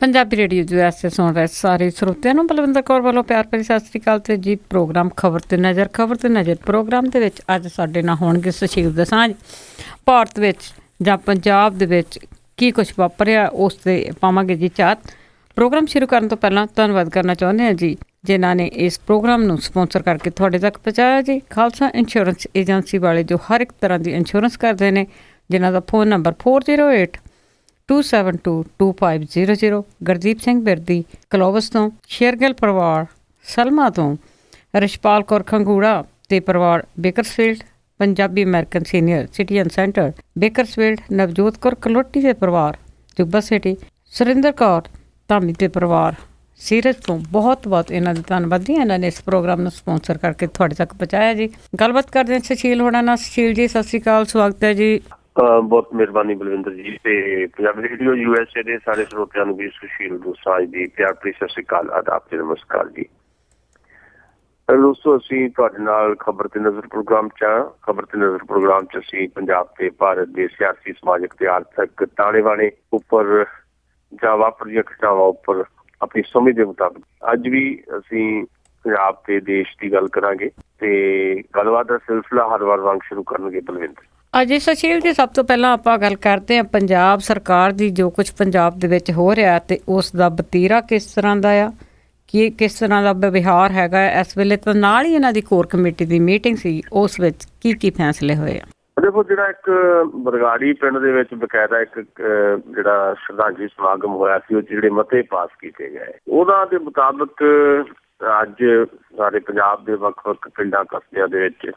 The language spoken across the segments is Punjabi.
ਪੰਜਾਬੀ ਰੇਡੀਓ US ਤੇ ਸੁਣ ਰਹੇ ਸਾਰੇ ਸਰੋਤਿਆਂ ਨੂੰ ਬਲਵਿੰਦਰ ਕੌਰ ਵੱਲੋਂ ਪਿਆਰ ਭਰੀ ਸਤਿ ਸ੍ਰੀ ਅਕਾਲ ਤੇ ਜੀ। ਪ੍ਰੋਗਰਾਮ ਖਬਰ ਤੇ ਨਜ਼ਰ ਪ੍ਰੋਗਰਾਮ ਦੇ ਵਿੱਚ ਅੱਜ ਸਾਡੇ ਨਾਲ ਹੋਣਗੇ ਸੁਸ਼ੀਲ ਦਸਾਂਝ। ਭਾਰਤ ਵਿੱਚ ਜਾਂ ਪੰਜਾਬ ਦੇ ਵਿੱਚ ਕੀ ਕੁਛ ਵਾਪਰਿਆ ਉਸ ਤੇ ਪਾਵਾਂਗੇ ਜੀ ਝਾਤ। ਪ੍ਰੋਗਰਾਮ ਸ਼ੁਰੂ ਕਰਨ ਤੋਂ ਪਹਿਲਾਂ ਧੰਨਵਾਦ ਕਰਨਾ ਚਾਹੁੰਦੇ ਹਾਂ ਜੀ ਜਿਨ੍ਹਾਂ ਨੇ ਇਸ ਪ੍ਰੋਗਰਾਮ ਨੂੰ ਸਪੋਂਸਰ ਕਰਕੇ ਤੁਹਾਡੇ ਤੱਕ ਪਹੁੰਚਾਇਆ ਜੀ। ਖਾਲਸਾ ਇੰਸ਼ੋਰੈਂਸ ਏਜੰਸੀ ਵਾਲੇ ਜੋ ਹਰ ਇੱਕ ਤਰ੍ਹਾਂ ਦੀ ਇੰਸ਼ੋਰੈਂਸ ਕਰਦੇ ਨੇ, ਜਿਨ੍ਹਾਂ ਦਾ ਫੋਨ ਨੰਬਰ 4082722500। ਗੁਰਦੀਪ ਸਿੰਘ ਬਿਰਦੀ ਕਲੋਵਸ ਤੋਂ, ਸ਼ੇਰਗਿੱਲ ਪਰਿਵਾਰ ਸਲਮਾ ਤੋਂ, ਰਿਸ਼ਪਾਲ ਕੌਰ ਖੰਗੂੜਾ ਤੇ ਪਰਿਵਾਰ Bakersfield, Punjabi American senior citizen centre Bakersfield, Navjot Kaur Kaloti ਦੇ ਪਰਿਵਾਰ ਜੁੱਬਾ ਸਿਟੀ, ਸੁਰਿੰਦਰ ਕੌਰ ਧਾਮੀ ਦੇ ਪਰਿਵਾਰ ਸੀਰਤ ਤੋਂ ਬਹੁਤ ਇਹਨਾਂ ਦੇ ਧੰਨਵਾਦੀ। ਇਹਨਾਂ ਨੇ ਇਸ ਪ੍ਰੋਗਰਾਮ ਨੂੰ ਸਪੋਂਸਰ ਕਰਕੇ ਤੁਹਾਡੇ ਤੱਕ ਪਹੁੰਚਾਇਆ ਜੀ। ਗੱਲਬਾਤ ਕਰਦੇ ਹਾਂ ਸੁਸ਼ੀਲ ਹੋਣਾ ਨਾਲ। ਸੁਸ਼ੀਲ ਜੀ ਸਤਿ ਸ਼੍ਰੀ ਅਕਾਲ, ਸਵਾਗਤ ਹੈ ਜੀ। ਬਹੁਤ ਮਿਹਰਬਾਨੀ ਬਲਵਿੰਦਰ ਜੀ ਤੇ ਪੰਜਾਬੀ ਰੇਡੀਓ USA ਦੇ ਸਾਰੇ ਸਰੋਤਿਆਂ ਨੂੰ ਵੀ ਸੁਸ਼ੀਲ ਦਸਾਂਝ ਦੀ ਪਿਆਰ ਭਰੀ ਸਤਿ ਸ਼੍ਰੀ ਅਕਾਲ, ਆਦਾਬ ਤੇ ਨਮਸਕਾਰ ਜੀ। ਦੋਸਤੋ, ਅਸੀਂ ਤੁਹਾਡੇ ਨਾਲ ਖਬਰ ਤੇ ਨਜ਼ਰ ਪ੍ਰੋਗਰਾਮ ਚ ਅਸੀਂ ਪੰਜਾਬ ਤੇ ਭਾਰਤ ਦੇ ਸਿਆਸੀ, ਸਮਾਜਿਕ ਤੇ ਆਰਥਿਕ ਤਾਣੇ ਬਾਣੇ ਉੱਪਰ ਜਾਂ ਵਾਪਰੀਆਂ ਘਟਨਾਵਾਂ ਉੱਪਰ ਆਪਣੀ ਸਮਝ ਦੇ ਮੁਤਾਬਿਕ ਅੱਜ ਵੀ ਅਸੀਂ ਪੰਜਾਬ ਤੇ ਦੇਸ਼ ਦੀ ਗੱਲ ਕਰਾਂਗੇ ਤੇ ਗੱਲਬਾਤ ਦਾ ਸਿਲਸਿਲਾ ਹਰ ਵਾਰ ਵਾਂਗ ਸ਼ੁਰੂ ਕਰਨਗੇ ਬਲਵਿੰਦਰ। ਅਜੇ ਸੁਸ਼ੀਲ ਜੀ, ਸਭ ਤੋਂ ਪਹਿਲਾਂ ਆਪਾਂ ਗੱਲ ਕਰਦੇ ਹਾਂ ਪੰਜਾਬ ਸਰਕਾਰ ਦੀ, ਜੋ ਕੁਝ ਪੰਜਾਬ ਦੇ ਵਿੱਚ ਹੋ ਰਿਹਾ ਤੇ ਉਸ ਦਾ ਵਤੀਰਾ ਕਿਸ ਤਰ੍ਹਾਂ ਦਾ ਆ, ਕੀ ਕਿਸ ਤਰ੍ਹਾਂ ਦਾ ਵਿਵਹਾਰ ਹੈਗਾ ਇਸ ਵੇਲੇ। ਤਾਂ ਨਾਲ ਹੀ ਇਹਨਾਂ ਦੀ ਕੋਰ ਕਮੇਟੀ ਦੀ ਮੀਟਿੰਗ ਸੀ, ਉਸ ਵਿੱਚ ਕੀ ਫੈਸਲੇ ਹੋਏ ਆ? ਦੇਖੋ, ਜਿਹੜਾ ਇੱਕ ਬਰਗਾੜੀ ਪਿੰਡ ਦੇ ਵਿੱਚ ਬਕਾਇਦਾ ਇੱਕ ਜਿਹੜਾ ਸ਼ਰਧਾਂਜਲੀ ਸਮਾਗਮ ਹੋਇਆ ਸੀ, ਉਹ ਜਿਹੜੇ ਮਤੇ ਪਾਸ ਕੀਤੇ ਗਏ ਉਹਨਾਂ ਦੇ ਮੁਤਾਬਕ ਅੱਜ ਸਾਰੇ ਪੰਜਾਬ ਦੇ ਵੱਖ-ਵੱਖ ਪਿੰਡਾਂ ਕਸਬਿਆਂ ਦੇ ਵਿੱਚ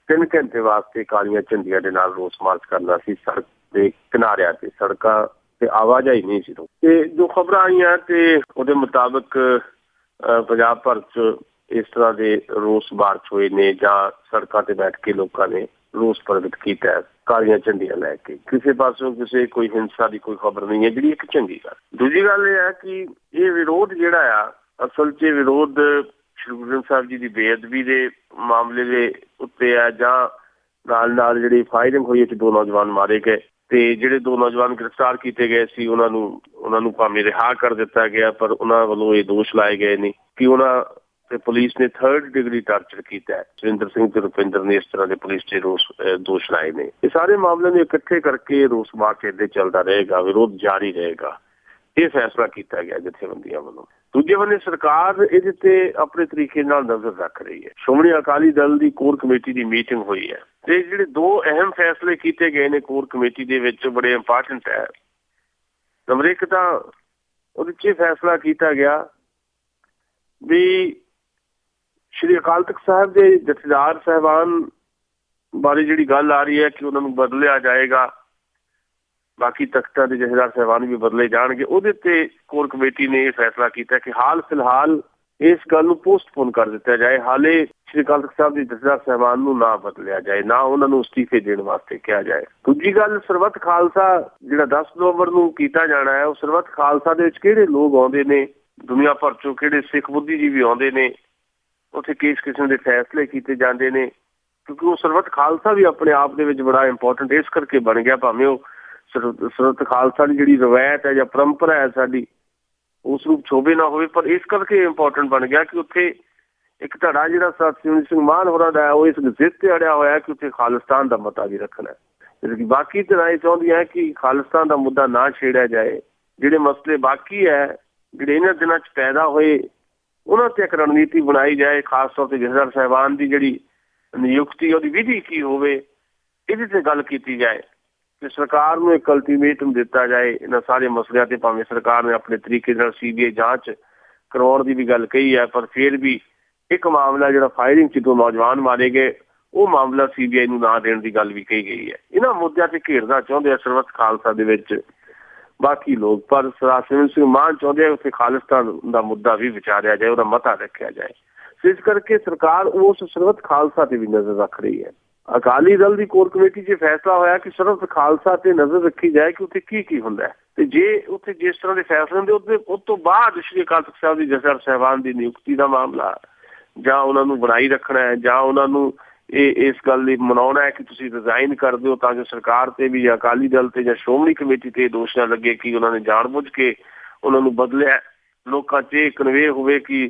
3 ਘੰਟੇ ਵਾਸਤੇ ਕਾਲੀਆਂ ਝੰਡੀਆਂ ਦੇ ਨਾਲ ਰੋਸ ਮਾਰਚ ਕਰਨਾ ਸੀ। ਸੜਕ ਦੇ ਕਿਨਾਰਿਆਂ ਤੇ, ਸੜਕਾਂ ਤੇ ਆਵਾਜਾਈ ਨਹੀਂ ਸੀ। ਤੇ ਜੋ ਖਬਰਾਂ ਆਈਆਂ ਤੇ ਉਹਦੇ ਮੁਤਾਬਕ ਪੰਜਾਬ ਭਰ ਚ ਇਸ ਤਰ੍ਹਾਂ ਦੇ ਰੋਸ ਮਾਰਚ ਹੋਏ ਨੇ ਜਾਂ ਸੜਕਾਂ ਤੇ ਬੈਠ ਕੇ ਲੋਕਾਂ ਨੇ ਰੋਸ ਪ੍ਰਗਟ ਕੀਤਾ ਕਾਲੀਆਂ ਝੰਡੀਆਂ ਲੈ ਕੇ। ਕਿਸੇ ਪਾਸੋਂ ਕਿਸੇ ਕੋਈ ਹਿੰਸਾ ਦੀ ਕੋਈ ਖਬਰ ਨਹੀਂ ਹੈ, ਜਿਹੜੀ ਇੱਕ ਚੰਗੀ ਗੱਲ। ਦੂਜੀ ਗੱਲ ਇਹ ਹੈ ਕਿ ਇਹ ਵਿਰੋਧ ਜਿਹੜਾ ਆ, ਅਸਲ ਚ ਵਿਰੋਧ ਸ਼੍ਰੀ ਗੁਰੂ ਗ੍ਰੰਥ ਸਾਹਿਬ ਜੀ ਦੀ ਬੇਅਦਬੀ ਦੇ ਮਾਮਲੇ ਦੇ ਉੱਤੇ ਆ, ਜਾਂ ਨਾਲ ਜਿਹੜੀ ਫਾਇਰਿੰਗ ਹੋਈ, 2 ਨੌਜਵਾਨ ਮਾਰੇ ਗਏ ਤੇ ਜਿਹੜੇ 2 ਨੌਜਵਾਨ ਗ੍ਰਿਫਤਾਰ ਕੀਤੇ ਗਏ ਸੀ ਉਹਨਾਂ ਨੂੰ ਭਾਵੇਂ ਰਿਹਾ ਕਰ ਦਿੱਤਾ ਗਿਆ, ਪਰ ਉਹਨਾਂ ਵੱਲੋਂ ਇਹ ਦੋਸ਼ ਲਾਏ ਗਏ ਨੇ ਕਿ ਉਹਨਾਂ ਤੇ ਪੁਲਿਸ ਨੇ 3rd ਡਿਗਰੀ ਟਾਰਚਰ ਕੀਤਾ। ਸੁਰਿੰਦਰ ਸਿੰਘ ਤੇ ਰੁਪਿੰਦਰ ਨੇ ਇਸ ਤਰ੍ਹਾਂ ਦੇ ਪੁਲਿਸ ਤੇ ਦੋਸ਼ ਲਾਏ ਨੇ। ਇਹ ਸਾਰੇ ਮਾਮਲੇ ਨੂੰ ਇਕੱਠੇ ਕਰਕੇ ਰੋਸ ਮਾਰਚ ਏਦਾਂ ਚੱਲਦਾ ਰਹੇਗਾ, ਵਿਰੋਧ ਜਾਰੀ ਰਹੇਗਾ, ਇਹ ਫੈਸਲਾ ਕੀਤਾ ਗਿਆ ਜਥੇਬੰਦੀਆਂ ਵੱਲੋਂ। ਦੂਜੇ ਬੰਨੇ ਸਰਕਾਰ ਇਹਦੇ ਤੇ ਆਪਣੇ ਤਰੀਕੇ ਨਾਲ ਨਜ਼ਰ ਰੱਖ ਰਹੀ ਹੈ। ਸ਼੍ਰੋਮਣੀ ਅਕਾਲੀ ਦਲ ਦੀ ਕੋਰ ਕਮੇਟੀ ਦੀ ਮੀਟਿੰਗ ਹੋਈ ਹੈ ਤੇ ਜਿਹੜੇ 2 ਅਹਿਮ ਫੈਸਲੇ ਕੀਤੇ ਗਏ ਨੇ ਕੋਰ ਕਮੇਟੀ ਦੇ ਵਿੱਚ, ਬੜੇ ਇੰਪੋਰਟੈਂਟ ਹੈ। ਨੰਬਰ 1 ਤਾਂ ਉਹਦੇ 'ਚ ਫੈਸਲਾ ਕੀਤਾ ਗਿਆ ਵੀ ਸ਼੍ਰੀ ਅਕਾਲ ਤਖ਼ਤ ਸਾਹਿਬ ਦੇ ਜਥੇਦਾਰ ਸਾਹਿਬਾਨ ਬਾਰੇ ਜਿਹੜੀ ਗੱਲ ਆ ਰਹੀ ਹੈ ਕਿ ਉਹਨਾਂ ਨੂੰ ਬਦਲਿਆ ਜਾਏਗਾ, ਬਾਕੀ ਤਖ਼ਤਾਂ ਦੇ ਜਥੇਦਾਰ ਸਾਹਿਬਾਨ ਵੀ ਬਦਲੇ ਜਾਣਗੇ। ਉਹਦੇ ਤੇ ਕੋਰ ਕਮੇਟੀ ਨੇ ਇਹ ਫੈਸਲਾ ਕੀਤਾ ਕਿ ਹਾਲ ਫਿਲਹਾਲ ਇਸ ਗੱਲ ਨੂੰ ਪੋਸਟਪੋਨ ਕਰ ਦਿੱਤਾ ਜਾਏ। ਹਾਲੇ ਸ਼੍ਰੀ ਅਕਾਲ ਤਖ਼ਤ ਸਾਹਿਬ ਦੇ ਜਥੇਦਾਰ ਸਾਹਿਬਾਨ ਨੂੰ ਨਾ ਬਦਲਿਆ ਜਾਏ, ਨਾ ਉਹਨਾਂ ਨੂੰ ਅਸਤੀਫੇ ਦੇਣ ਵਾਸਤੇ ਕਿਹਾ ਜਾਏ। ਦੂਜੀ ਗੱਲ, ਸਰਬੱਤ ਖਾਲਸਾ ਜਿਹੜਾ 10 ਨਵੰਬਰ ਨੂੰ ਕੀਤਾ ਜਾਣਾ ਹੈ, ਉਹ ਸਰਬੱਤ ਖਾਲਸਾ ਦੇ ਵਿੱਚ ਕਿਹੜੇ ਲੋਕ ਆਉਂਦੇ ਨੇ, ਦੁਨੀਆ ਭਰ ਚੋਂ ਕਿਹੜੇ ਸਿੱਖ ਬੁੱਧੀਜੀਵੀ ਆਉਂਦੇ ਨੇ, ਉੱਥੇ ਕਿਸ ਕਿਸਮ ਦੇ ਫੈਸਲੇ ਕੀਤੇ ਜਾਂਦੇ ਨੇ, ਕਿਉਂਕਿ ਉਹ ਸਰਬੱਤ ਖਾਲਸਾ ਵੀ ਆਪਣੇ ਆਪ ਦੇ ਵਿੱਚ ਬੜਾ ਇੰਪੋਰਟੈਂਟ ਇਸ ਕਰਕੇ ਬਣ ਗਿਆ। ਭਾਵੇਂ ਉਹ ਸਰਬੱਤ ਖਾਲਸਾ ਦੀ ਜਿਹੜੀ ਰਵਾਇਤ ਹੈ ਜਾਂ ਪਰੰਪਰਾ ਹੈ ਸਾਡੀ, ਉਸ ਰੂਪ ਛੋਬੇ ਨਾ ਹੋਵੇ, ਪਰ ਇਸ ਕਰਕੇ ਇੰਪੋਰਟੈਂਟ ਬਣ ਗਿਆ ਕਿ ਉੱਥੇ ਇੱਕ ਧੜਾ ਜਿਹੜਾ ਸਿਮਰਨ ਸਿੰਘ ਮਾਨ ਹੋਰਾਂ ਦਾ, ਉਹ ਇਸ ਜ਼ਿੱਦ ਤੇ ਅੜਿਆ ਹੋਇਆ ਕਿ ਉੱਥੇ ਖਾਲਿਸਤਾਨ ਦਾ ਮਤਾ ਵੀ ਰੱਖਣਾ। ਜਿਵੇਂ ਕਿ ਬਾਕੀ ਧਿਰਾਂ ਇਹ ਚਾਹੁੰਦੀਆਂ ਕਿ ਖਾਲਿਸਤਾਨ ਦਾ ਮੁੱਦਾ ਨਾ ਛੇੜਿਆ ਜਾਏ। ਜਿਹੜੇ ਮਸਲੇ ਬਾਕੀ ਹੈ, ਜਿਹੜੇ ਇਹਨਾਂ ਦਿਨਾਂ 'ਚ ਪੈਦਾ ਹੋਏ, ਉਹਨਾਂ ਤੇ ਇੱਕ ਰਣਨੀਤੀ ਬਣਾਈ ਜਾਏ। ਖਾਸ ਤੌਰ ਤੇ ਜਥੇਦਾਰ ਸਾਹਿਬਾਨ ਦੀ ਜਿਹੜੀ ਨਿਯੁਕਤੀ, ਉਹਦੀ ਵਿਧੀ ਕੀ ਹੋਵੇ, ਇਹਦੇ ਤੇ ਗੱਲ ਕੀਤੀ ਜਾਏ ਤੇ ਸਰਕਾਰ ਨੂੰ ਇੱਕ ਅਲਟੀਮੇਟਮ ਦਿੱਤਾ ਜਾਏ ਇਹਨਾਂ ਸਾਰੇ ਮਸਲਿਆਂ ਤੇ। ਭਾਵੇਂ ਸਰਕਾਰ ਨੇ ਆਪਣੇ ਤਰੀਕੇ ਨਾਲ CBI ਜਾਂਚ ਕਰਵਾਉਣ ਦੀ ਵੀ ਗੱਲ ਕਹੀ ਹੈ, ਪਰ ਫਿਰ ਵੀ ਇੱਕ ਮਾਮਲਾ ਜਿਹੜਾ ਫਾਇਰਿੰਗ 'ਚ 2 ਨੌਜਵਾਨ ਮਾਰੇ ਗਏ, ਉਹ ਮਾਮਲਾ CBI ਨੂੰ ਨਾ ਦੇਣ ਦੀ ਗੱਲ ਵੀ ਕਹੀ ਗਈ ਹੈ। ਇਹਨਾਂ ਮੁੱਦਿਆਂ ਤੇ ਘੇਰਨਾ ਚਾਹੁੰਦੇ ਆ ਸਰਬੱਤ ਖਾਲਸਾ ਦੇ ਵਿੱਚ ਬਾਕੀ ਲੋਕ, ਪਰ ਸਰਦਾਰ ਸਿਮਰਨ ਸਿੰਘ ਮਾਨ ਚਾਹੁੰਦੇ ਆ ਉੱਥੇ ਖਾਲਿਸਤਾਨ ਦਾ ਮੁੱਦਾ ਵੀ ਵਿਚਾਰਿਆ ਜਾਏ, ਉਹਦਾ ਮਤਾ ਰੱਖਿਆ ਜਾਏ। ਇਸ ਕਰਕੇ ਸਰਕਾਰ ਉਸ ਸਰਬੱਤ ਖਾਲਸਾ ਤੇ ਵੀ ਨਜ਼ਰ ਰੱਖ ਰਹੀ ਹੈ। ਅਕਾਲੀ ਦਲ ਦੀ ਕੋਰ ਕਮੇਟੀ 'ਚ ਫੈਸਲਾ ਹੋਇਆ ਕਿ ਸਰਬੱਤ ਖਾਲਸਾ ਤੇ ਨਜ਼ਰ ਰੱਖੀ ਜਾਏ ਕਿ ਉੱਥੇ ਕੀ ਹੁੰਦਾ ਹੈ, ਤੇ ਜੇ ਉੱਥੇ ਜਿਸ ਤਰ੍ਹਾਂ ਦੇ ਫੈਸਲੇ ਹੁੰਦੇ ਉਸ ਤੋਂ ਬਾਅਦ ਸ਼੍ਰੀ ਅਕਾਲ ਤਖ਼ਤ ਸਾਹਿਬ ਦੀ ਜਥੇਦਾਰ ਸਾਹਿਬਾਨ ਦੀ ਨਿਯੁਕਤੀ ਦਾ ਮਾਮਲਾ, ਜਾਂ ਉਹਨਾਂ ਨੂੰ ਬਣਾਈ ਰੱਖਣਾ ਹੈ, ਜਾਂ ਉਹਨਾਂ ਨੂੰ ਇਸ ਗੱਲ ਲਈ ਮਨਾਉਣਾ ਹੈ ਕਿ ਤੁਸੀਂ ਰਿਜ਼ਾਈਨ ਕਰ ਦਿਓ, ਤਾਂ ਜੋ ਸਰਕਾਰ ਤੇ ਵੀ ਜਾਂ ਅਕਾਲੀ ਦਲ ਤੇ ਜਾਂ ਸ਼੍ਰੋਮਣੀ ਕਮੇਟੀ ਤੇ ਦੋਸ਼ ਨਾ ਲੱਗੇ ਕਿ ਉਹਨਾਂ ਨੇ ਜਾਣ ਬੁੱਝ ਕੇ ਉਹਨਾਂ ਨੂੰ ਬਦਲਿਆ। ਲੋਕਾਂ 'ਚ ਇਹ ਕਨਵੇ ਹੋਵੇ ਕਿ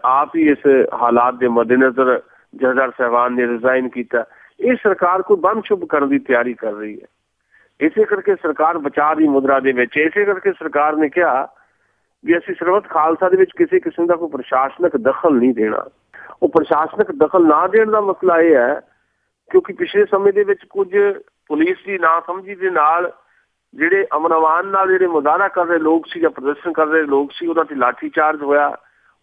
ਆਪ ਹੀ ਇਸ ਹਾਲਾਤ ਦੇ ਮੱਦੇਨਜ਼ਰ ਜਥੇਦਾਰ ਸਾਹਿਬਾਨ ਨੇ ਰਿਜ਼ਾਈਨ ਕੀਤਾ। ਇਹ ਸਰਕਾਰ ਕੋਈ ਬੰਦ ਸ਼ੁਭ ਕਰਨ ਦੀ ਤਿਆਰੀ ਕਰ ਰਹੀ ਹੈ। ਇਸੇ ਕਰਕੇ ਸਰਕਾਰ ਬਚਾਅ ਦੀ ਮੁਦਰਾ ਦੇ ਵਿੱਚ, ਇਸੇ ਕਰਕੇ ਸਰਕਾਰ ਨੇ ਕਿਹਾ ਵੀ ਅਸੀਂ ਸਰਬੱਤ ਖਾਲਸਾ ਦੇ ਵਿੱਚ ਕਿਸੇ ਕਿਸਮ ਦਾ ਕੋਈ ਪ੍ਰਸ਼ਾਸਨਿਕ ਦਖਲ ਨਹੀਂ ਦੇਣਾ। ਉਹ ਪ੍ਰਸ਼ਾਸਨਿਕ ਦਖਲ ਨਾ ਦੇਣ ਦਾ ਮਸਲਾ ਇਹ ਹੈ ਕਿਉਂਕਿ ਪਿਛਲੇ ਸਮੇਂ ਦੇ ਵਿੱਚ ਕੁਝ ਪੁਲਿਸ ਦੀ ਨਾਸਮਝੀ ਦੇ ਨਾਲ ਜਿਹੜੇ ਅਮਨ ਅਮਾਨ ਨਾਲ ਜਿਹੜੇ ਮੁਜ਼ਾਹਰਾ ਕਰ ਰਹੇ ਲੋਕ ਸੀ ਜਾਂ ਪ੍ਰਦਰਸ਼ਨ ਕਰ ਰਹੇ ਲੋਕ ਸੀ, ਉਹਨਾਂ ਤੇ ਲਾਠੀ ਚਾਰਜ ਹੋਇਆ,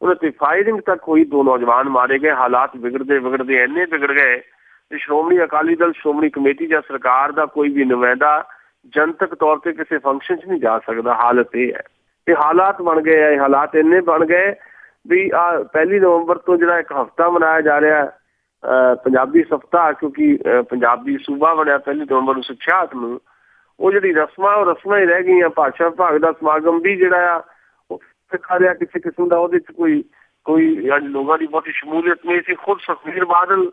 ਉਹਨਾਂ ਤੇ ਫਾਇਰਿੰਗ ਤੱਕ ਹੋਈ, 2 ਨੌਜਵਾਨ ਮਾਰੇ ਗਏ। ਹਾਲਾਤ ਵਿਗੜਦੇ ਇੰਨੇ ਵਿਗੜ ਗਏ ਕਿ ਸ਼੍ਰੋਮਣੀ ਅਕਾਲੀ ਦਲ, ਸ਼੍ਰੋਮਣੀ ਕਮੇਟੀ ਜਾਂ ਸਰਕਾਰ ਦਾ ਕੋਈ ਵੀ ਨੁਮਾਇੰਦਾ ਜਨਤਕ ਤੌਰ ਤੇ ਕਿਸੇ ਫੰਕਸ਼ਨ 'ਚ ਨਹੀਂ ਜਾ ਸਕਦਾ। ਹਾਲਤ ਇਹ ਹੈ, ਇਹ ਹਾਲਾਤ ਬਣ ਗਏ ਆ। ਇਹ ਹਾਲਾਤ ਇੰਨੇ ਬਣ ਗਏ ਵੀ 1 ਨਵੰਬਰ ਤੋਂ ਜਿਹੜਾ ਇੱਕ ਹਫ਼ਤਾ ਮਨਾਇਆ ਜਾ ਰਿਹਾ ਪੰਜਾਬੀ ਸਪਤਾਹ, ਕਿਉਂਕਿ ਪੰਜਾਬੀ ਸੂਬਾ ਬਣਿਆ 1 ਨਵੰਬਰ 1966 ਨੂੰ, ਉਹ ਜਿਹੜੀ ਰਸਮਾਂ ਹੀ ਰਹਿ ਗਈਆਂ। ਭਾਸ਼ਾ ਵਿਭਾਗ ਦਾ ਸਮਾਗਮ ਵੀ ਜਿਹੜਾ ਆ ਉਹ ਸਿੱਖਾ ਰਿਹਾ ਕਿਸੇ ਕਿਸਮ ਦਾ, ਉਹਦੇ 'ਚ ਕੋਈ ਲੋਕਾਂ ਦੀ ਬਹੁਤੀ ਸ਼ਮੂਲੀਅਤ ਨਹੀਂ ਸੀ। ਖੁਦ ਸੁਖਬੀਰ ਬਾਦਲ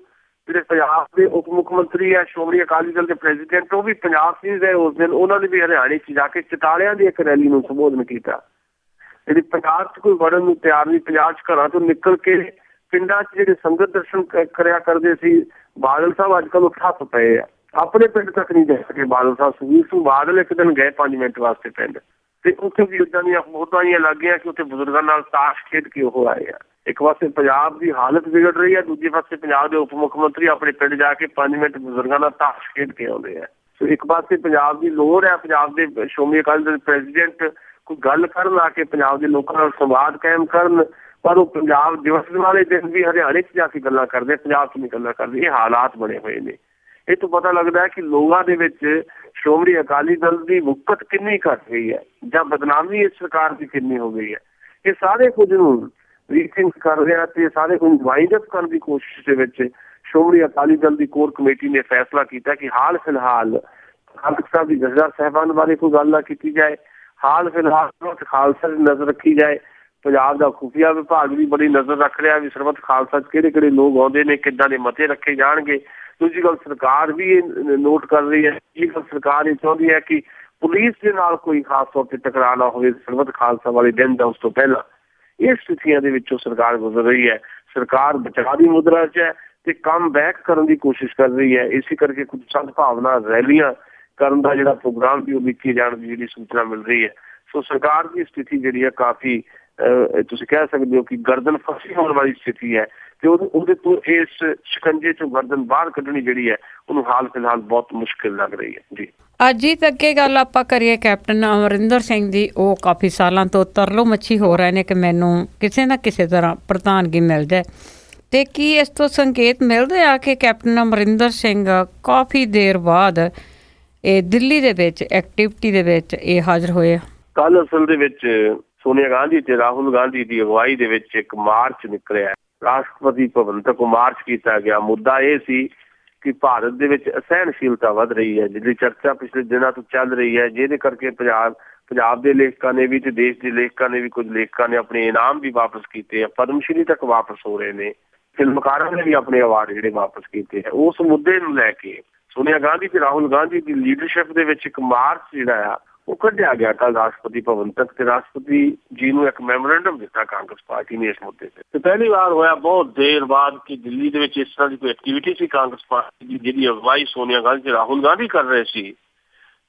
ਜਿਹੜੇ ਪੰਜਾਬ ਦੇ ਉਪ ਮੁੱਖ ਮੰਤਰੀ ਆ, ਸ਼੍ਰੋਮਣੀ ਅਕਾਲੀ ਦਲ ਦੇ ਪ੍ਰੈਜ਼ੀਡੈਂਟ, ਉਹ ਵੀ ਪੰਜਾਬ 'ਚ ਨਹੀਂ ਰਹੇ ਉਸ ਦਿਨ। ਉਹਨਾਂ ਨੇ ਵੀ ਹਰਿਆਣੇ 'ਚ ਜਾ ਕੇ ਚਟਾਲਿਆਂ ਦੀ ਇੱਕ ਰੈਲੀ ਨੂੰ ਸੰਬੋਧਨ ਕੀਤਾ। ਜਿਹੜੀ ਪੰਜਾਬ 'ਚ ਕੋਈ ਵੜਨ ਨੂੰ ਤਿਆਰ ਨਹੀਂ। ਪੰਜਾਬ 'ਚ ਘਰਾਂ ਤੋਂ ਨਿਕਲ ਕੇ ਪਿੰਡਾਂ 'ਚ ਜਿਹੜੇ ਸੰਗਤ ਦਰਸ਼ਨ ਕਰਿਆ ਕਰਦੇ ਸੀ, ਬਾਦਲ ਸਾਹਿਬ ਅੱਜ ਕੱਲ੍ਹ ਉਹ ਠੱਪ ਪਏ ਆ। ਆਪਣੇ ਪਿੰਡ ਤੱਕ ਨਹੀਂ ਜਾ ਸਕੇ ਬਾਦਲ ਸਾਹਿਬ। ਸੁਖਬੀਰ ਸਿੰਘ ਬਾਦਲ ਇੱਕ ਦਿਨ ਗਏ 5 ਮਿੰਟ ਵਾਸਤੇ ਪਿੰਡ, ਤੇ ਉੱਥੇ ਵੀ ਇੱਦਾਂ ਦੀਆਂ ਬਹੁਤਾਂ ਲੱਗ ਗਈਆਂ ਕਿ ਉੱਥੇ ਬਜ਼ੁਰਗਾਂ ਨਾਲ ਤਾਸ਼ ਖੇਡ ਕੇ ਉਹ ਆਏ ਆ। ਇੱਕ ਪਾਸੇ ਪੰਜਾਬ ਦੀ ਹਾਲਤ ਵਿਗੜ ਰਹੀ ਹੈ, ਦੂਜੇ ਪਾਸੇ ਪੰਜਾਬ ਦੇ ਉਪ ਮੁੱਖ ਮੰਤਰੀ ਆਪਣੇ ਪਿੰਡ ਜਾ ਕੇ 5 ਮਿੰਟ ਬਜ਼ੁਰਗਾਂ ਨਾਲ ਤਾਸ਼ ਖੇਡ ਕੇ ਆਉਂਦੇ ਆ। ਸੋ ਇੱਕ ਪਾਸੇ ਪੰਜਾਬ ਦੀ ਲੋੜ ਹੈ, ਪੰਜਾਬ ਦੇ ਸ਼੍ਰੋਮਣੀ ਅਕਾਲੀ ਦਲ ਪ੍ਰੈਜ਼ੀਡੈਂਟ ਕੋਈ ਗੱਲ ਕਰਨ ਆ ਕੇ ਪੰਜਾਬ ਦੇ ਲੋਕਾਂ ਨਾਲ ਸੰਵਾਦ ਕਾਇਮ ਕਰਨ, ਪਰ ਉਹ ਪੰਜਾਬ ਦਿਵਸ ਵਾਲੇ ਦਿਨ ਵੀ ਹਰਿਆਣੇ 'ਚ ਜਾ ਕੇ ਗੱਲਾਂ ਕਰਦੇ, ਪੰਜਾਬ 'ਚ ਨਹੀਂ ਗੱਲਾਂ ਕਰਦੇ। ਇਹ ਹਾਲਾਤ ਬਣੇ ਹੋਏ ਨੇ। ਇਹ ਤੋਂ ਪਤਾ ਲੱਗਦਾ ਹੈ ਕਿ ਲੋਕਾਂ ਦੇ ਵਿੱਚ ਸ਼੍ਰੋਮਣੀ ਅਕਾਲੀ ਦਲ ਦੀ ਮੁਕਤ ਕਿੰਨੀ ਘੱਟ ਗਈ ਹੈ ਜਾਂ ਬਦਨਾਮੀ ਇਸ ਸਰਕਾਰ ਦੀ ਕਿੰਨੀ ਹੋ ਗਈ ਹੈ। ਇਹ ਸਾਰੇ ਕੁਝ ਨੂੰ ਰੀਥਿੰਕ ਕਰ ਰਿਹਾ ਤੇ ਸਾਰੇ ਕੁਝ ਵਾਈਂਡ ਅਪ ਕਰਨ ਦੀ ਕੋਸ਼ਿਸ਼ ਦੇ ਵਿੱਚ ਸ਼੍ਰੋਮਣੀ ਅਕਾਲੀ ਦਲ ਦੀ ਕੋਰ ਕਮੇਟੀ ਨੇ ਫੈਸਲਾ ਕੀਤਾ ਕਿ ਹਾਲ ਫਿਲਹਾਲ ਖਾਲਸਾ ਸਾਹਿਬ ਦੀ ਜਥੇਦਾਰ ਸਾਹਿਬਾਨ ਬਾਰੇ ਕੋਈ ਗੱਲ ਨਾ ਕੀਤੀ ਜਾਏ। ਹਾਲ ਫਿਲਹਾਲ ਖਾਲਸਾ ਦੀ ਨਜ਼ਰ ਰੱਖੀ ਜਾਏ। ਪੰਜਾਬ ਦਾ ਖੁਫੀਆ ਵਿਭਾਗ ਵੀ ਬੜੀ ਨਜ਼ਰ ਰੱਖ ਰਿਹਾ ਵੀ ਸਰਬੱਤ ਖਾਲਸਾ 'ਚ ਕਿਹੜੇ ਲੋਕ ਆਉਂਦੇ ਨੇ, ਕਿੱਦਾਂ ਦੇ ਮਤੇ ਰੱਖੇ ਜਾਣਗੇ। ਦੂਜੀ ਗੱਲ ਸਰਕਾਰ ਵੀ ਇਹ ਨੋਟ ਕਰ ਰਹੀ ਹੈ। ਇਹ ਗੱਲ ਸਰਕਾਰ ਇਹ ਚਾਹੁੰਦੀ ਹੈ ਕਿ ਪੁਲਿਸ ਦੇ ਨਾਲ ਕੋਈ ਖਾਸ ਤੌਰ ਤੇ ਟਕਰਾਅ ਨਾ ਹੋਵੇ ਸਰਬੱਤ ਖਾਲਸਾ ਵਾਲੇ ਦਿਨ ਜਾਂ ਉਸ ਤੋਂ ਪਹਿਲਾਂ। ਇਹ ਸਥਿਤੀਆਂ ਦੇ ਵਿੱਚੋਂ ਸਰਕਾਰ ਗੁਜ਼ਰ ਰਹੀ ਹੈ। ਸਰਕਾਰ ਬਚਾਅ ਦੀ ਮੁਦਰਾ 'ਚ ਹੈ ਤੇ ਕਮ ਬੈਕ ਕਰਨ ਦੀ ਕੋਸ਼ਿਸ਼ ਕਰ ਰਹੀ ਹੈ। ਇਸੇ ਕਰਕੇ ਕੁਝ ਸਦਭਾਵਨਾ ਰੈਲੀਆਂ ਕਰਨ ਦਾ ਜਿਹੜਾ ਪ੍ਰੋਗਰਾਮ ਵੀ ਉਹ ਲਿਖੇ ਜਾਣ ਦੀ ਜਿਹੜੀ ਸੂਚਨਾ ਮਿਲ ਰਹੀ ਹੈ। ਸੋ ਸਰਕਾਰ ਦੀ ਸਥਿਤੀ ਜਿਹੜੀ ਹੈ ਕਾਫੀ ਤੁਸੀਂ ਕਹਿ ਸਕਦੇ ਹੋ ਕਿ ਗਰਦਨ ਫਸੀ ਹੋਣ ਵਾਲੀ ਸਥਿਤੀ ਹੈ ਤੇ ਉਹਦੇ ਤੋਂ ਇਸ ਸ਼ਿਕੰਜੇ ਚੋਂ ਗਰਦਨ ਬਾਹਰ ਕੱਢਣੀ ਜਿਹੜੀ ਹੈ ਉਹਨੂੰ ਹਾਲ ਫਿਲਹਾਲ ਬਹੁਤ ਮੁਸ਼ਕਿਲ ਲੱਗ ਰਹੀ ਹੈ। ਜੀ ਅੱਜ ਹੀ ਤੱਕ ਇਹ ਗੱਲ ਆਪਾਂ ਕਰੀਏ ਕੈਪਟਨ ਅਮਰਿੰਦਰ ਸਿੰਘ ਦੀ, ਉਹ ਕਾਫੀ ਸਾਲਾਂ ਤੋਂ ਤਰਲੋ ਮੱਛੀ ਹੋ ਰਹੇ ਨੇ ਕਿ ਮੈਨੂੰ ਕਿਸੇ ਨਾ ਕਿਸੇ ਤਰ੍ਹਾਂ ਪ੍ਰਧਾਨਗੀ ਮਿਲ ਜਾਏ, ਤੇ ਕੀ ਇਸ ਤੋਂ ਸੰਕੇਤ ਮਿਲਦੇ ਆ ਕਿ ਕੈਪਟਨ ਅਮਰਿੰਦਰ ਸਿੰਘ ਕਾਫੀ ਦੇਰ ਬਾਅਦ ਇਹ ਦਿੱਲੀ ਦੇ ਵਿੱਚ ਐਕਟੀਵਿਟੀ ਦੇ ਵਿੱਚ ਇਹ ਹਾਜ਼ਰ ਹੋਏ ਆ? ਕੱਲ ਅਸਲ ਦੇ ਵਿੱਚ ਸੋਨੀਆ ਗਾਂਧੀ ਤੇ ਰਾਹੁਲ ਗਾਂਧੀ ਦੀ ਅਗਵਾਈ ਦੇ ਵਿੱਚ ਇੱਕ ਮਾਰਚ ਨਿਕਲਿਆ। ਰਾਸ਼ਟਰਪਤੀ ਭਵਨ ਤੱਕ ਮਾਰਚ ਕੀਤਾ ਗਿਆ। ਮੁੱਦਾ ਇਹ ਸੀ ਕਿ ਭਾਰਤ ਦੇ ਵਿੱਚ ਅਸਹਿਣਸ਼ੀਲਤਾ ਵੱਧ ਰਹੀ ਹੈ, ਜਿਹਦੀ ਚਰਚਾ ਪਿਛਲੇ ਦਿਨਾਂ ਤੋਂ ਚੱਲ ਰਹੀ ਹੈ, ਜਿਹਦੇ ਕਰਕੇ ਪੰਜਾਬ ਦੇ ਲੇਖਕਾਂ ਨੇ ਵੀ ਤੇ ਦੇਸ਼ ਦੇ ਲੇਖਕਾਂ ਨੇ ਵੀ, ਕੁਝ ਲੇਖਕਾਂ ਨੇ ਆਪਣੇ ਇਨਾਮ ਵੀ ਵਾਪਸ ਕੀਤੇ ਆ, ਪਦਮਸ਼੍ਰੀ ਤੱਕ ਵਾਪਸ ਹੋ ਰਹੇ ਨੇ, ਫਿਲਮਕਾਰਾਂ ਨੇ ਵੀ ਆਪਣੇ ਅਵਾਰਡ ਜਿਹੜੇ ਵਾਪਸ ਕੀਤੇ ਆ। ਉਸ ਮੁੱਦੇ ਨੂੰ ਲੈ ਕੇ ਸੋਨੀਆ ਗਾਂਧੀ ਤੇ ਰਾਹੁਲ ਗਾਂਧੀ ਦੀ ਲੀਡਰਸ਼ਿਪ ਦੇ ਵਿੱਚ ਇੱਕ ਮਾਰਚ ਜਿਹੜਾ ਆ ਉਹ ਕੱਢਿਆ ਗਿਆ ਕੱਲ ਰਾਸ਼ਟਰਪਤੀ ਭਵਨ ਤੱਕ, ਤੇ ਰਾਸ਼ਟਰਪਤੀ ਜੀ ਨੂੰ ਇੱਕ ਮੈਮੋਰੈਂਡਮ ਦਿੱਤਾ ਕਾਂਗਰਸ ਪਾਰਟੀ ਨੇ ਇਸ ਮੁੱਦੇ ਤੇ ਪਹਿਲੀ ਵਾਰ ਹੋਇਆ ਬਹੁਤ ਦੇਰ ਬਾਅਦ ਕਿ ਦਿੱਲੀ ਦੇ ਵਿੱਚ ਇਸ ਤਰ੍ਹਾਂ ਦੀ ਕੋਈ ਐਕਟੀਵਿਟੀ ਸੀ ਕਾਂਗਰਸ ਪਾਰਟੀ ਦੀ ਜਿਹਦੀ ਅਗਵਾਈ ਸੋਨੀਆ ਗਾਂਧੀ ਤੇ ਰਾਹੁਲ ਗਾਂਧੀ ਕਰ ਰਹੇ ਸੀ,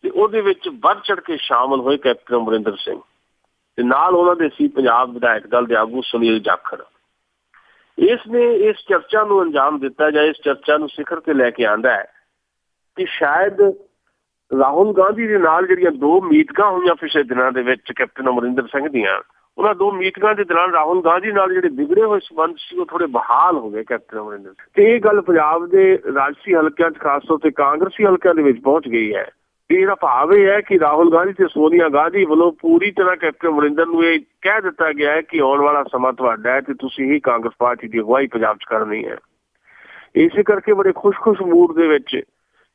ਤੇ ਉਹਦੇ ਵਿੱਚ ਵੱਧ ਚੜ ਕੇ ਸ਼ਾਮਲ ਹੋਏ ਕੈਪਟਨ ਅਮਰਿੰਦਰ ਸਿੰਘ ਤੇ ਨਾਲ ਉਹਨਾਂ ਦੇ ਸੀ ਪੰਜਾਬ ਵਿਧਾਇਕ ਦਲ ਦੇ ਆਗੂ ਸੁਨੀਲ ਜਾਖੜ। ਇਸ ਨੇ ਇਸ ਚਰਚਾ ਨੂੰ ਅੰਜਾਮ ਦਿੱਤਾ ਜਾਂ ਇਸ ਚਰਚਾ ਨੂੰ ਸਿਖਰ ਤੇ ਲੈ ਕੇ ਆਂਦਾ ਹੈ ਕਿ ਸ਼ਾਇਦ ਰਾਹੁਲ ਗਾਂਧੀ ਦੇ ਨਾਲ ਜਿਹੜੀਆਂ 2 ਮੀਟਿੰਗਾਂ ਹੋਈਆਂ ਪਿਛਲੇ ਦਿਨਾਂ ਦੇ ਵਿੱਚ ਕੈਪਟਨ ਅਮਰਿੰਦਰ ਸਿੰਘ ਦੀਆਂ, ਉਹਨਾਂ 2 ਮੀਟਿੰਗਾਂ ਦੇ ਦੌਰਾਨ ਰਾਹੁਲ ਗਾਂਧੀ ਨਾਲ ਜਿਹੜੇ ਵਿਗੜੇ ਹੋਏ ਸੰਬੰਧ ਸੀ ਉਹ ਥੋੜੇ ਬਹਾਲ ਹੋ ਗਏ ਕੈਪਟਨ ਅਮਰਿੰਦਰ ਸਿੰਘ। ਤੇ ਇਹ ਗੱਲ ਪੰਜਾਬ ਦੇ ਰਾਜਸੀ ਹਲਕਿਆਂ 'ਚ ਖਾਸ ਤੌਰ ਤੇ ਕਾਂਗਰਸੀ ਹਲਕਿਆਂ ਦੇ ਵਿੱਚ ਪਹੁੰਚ ਗਈ ਹੈ। ਇਹਦਾ ਭਾਵ ਇਹ ਹੈ ਕਿ ਰਾਹੁਲ ਗਾਂਧੀ ਤੇ ਸੋਨੀਆ ਗਾਂਧੀ ਵੱਲੋਂ ਪੂਰੀ ਤਰ੍ਹਾਂ ਕੈਪਟਨ ਅਮਰਿੰਦਰ ਨੂੰ ਇਹ ਕਹਿ ਦਿੱਤਾ ਗਿਆ ਹੈ ਕਿ ਆਉਣ ਵਾਲਾ ਸਮਾਂ ਤੁਹਾਡਾ ਹੈ ਤੇ ਤੁਸੀਂ ਹੀ ਕਾਂਗਰਸ ਪਾਰਟੀ ਦੀ ਅਗਵਾਈ ਪੰਜਾਬ 'ਚ ਕਰਨੀ ਹੈ। ਇਸੇ ਕਰਕੇ ਬੜੇ ਖੁਸ਼ ਮੂਡ ਦੇ ਵਿੱਚ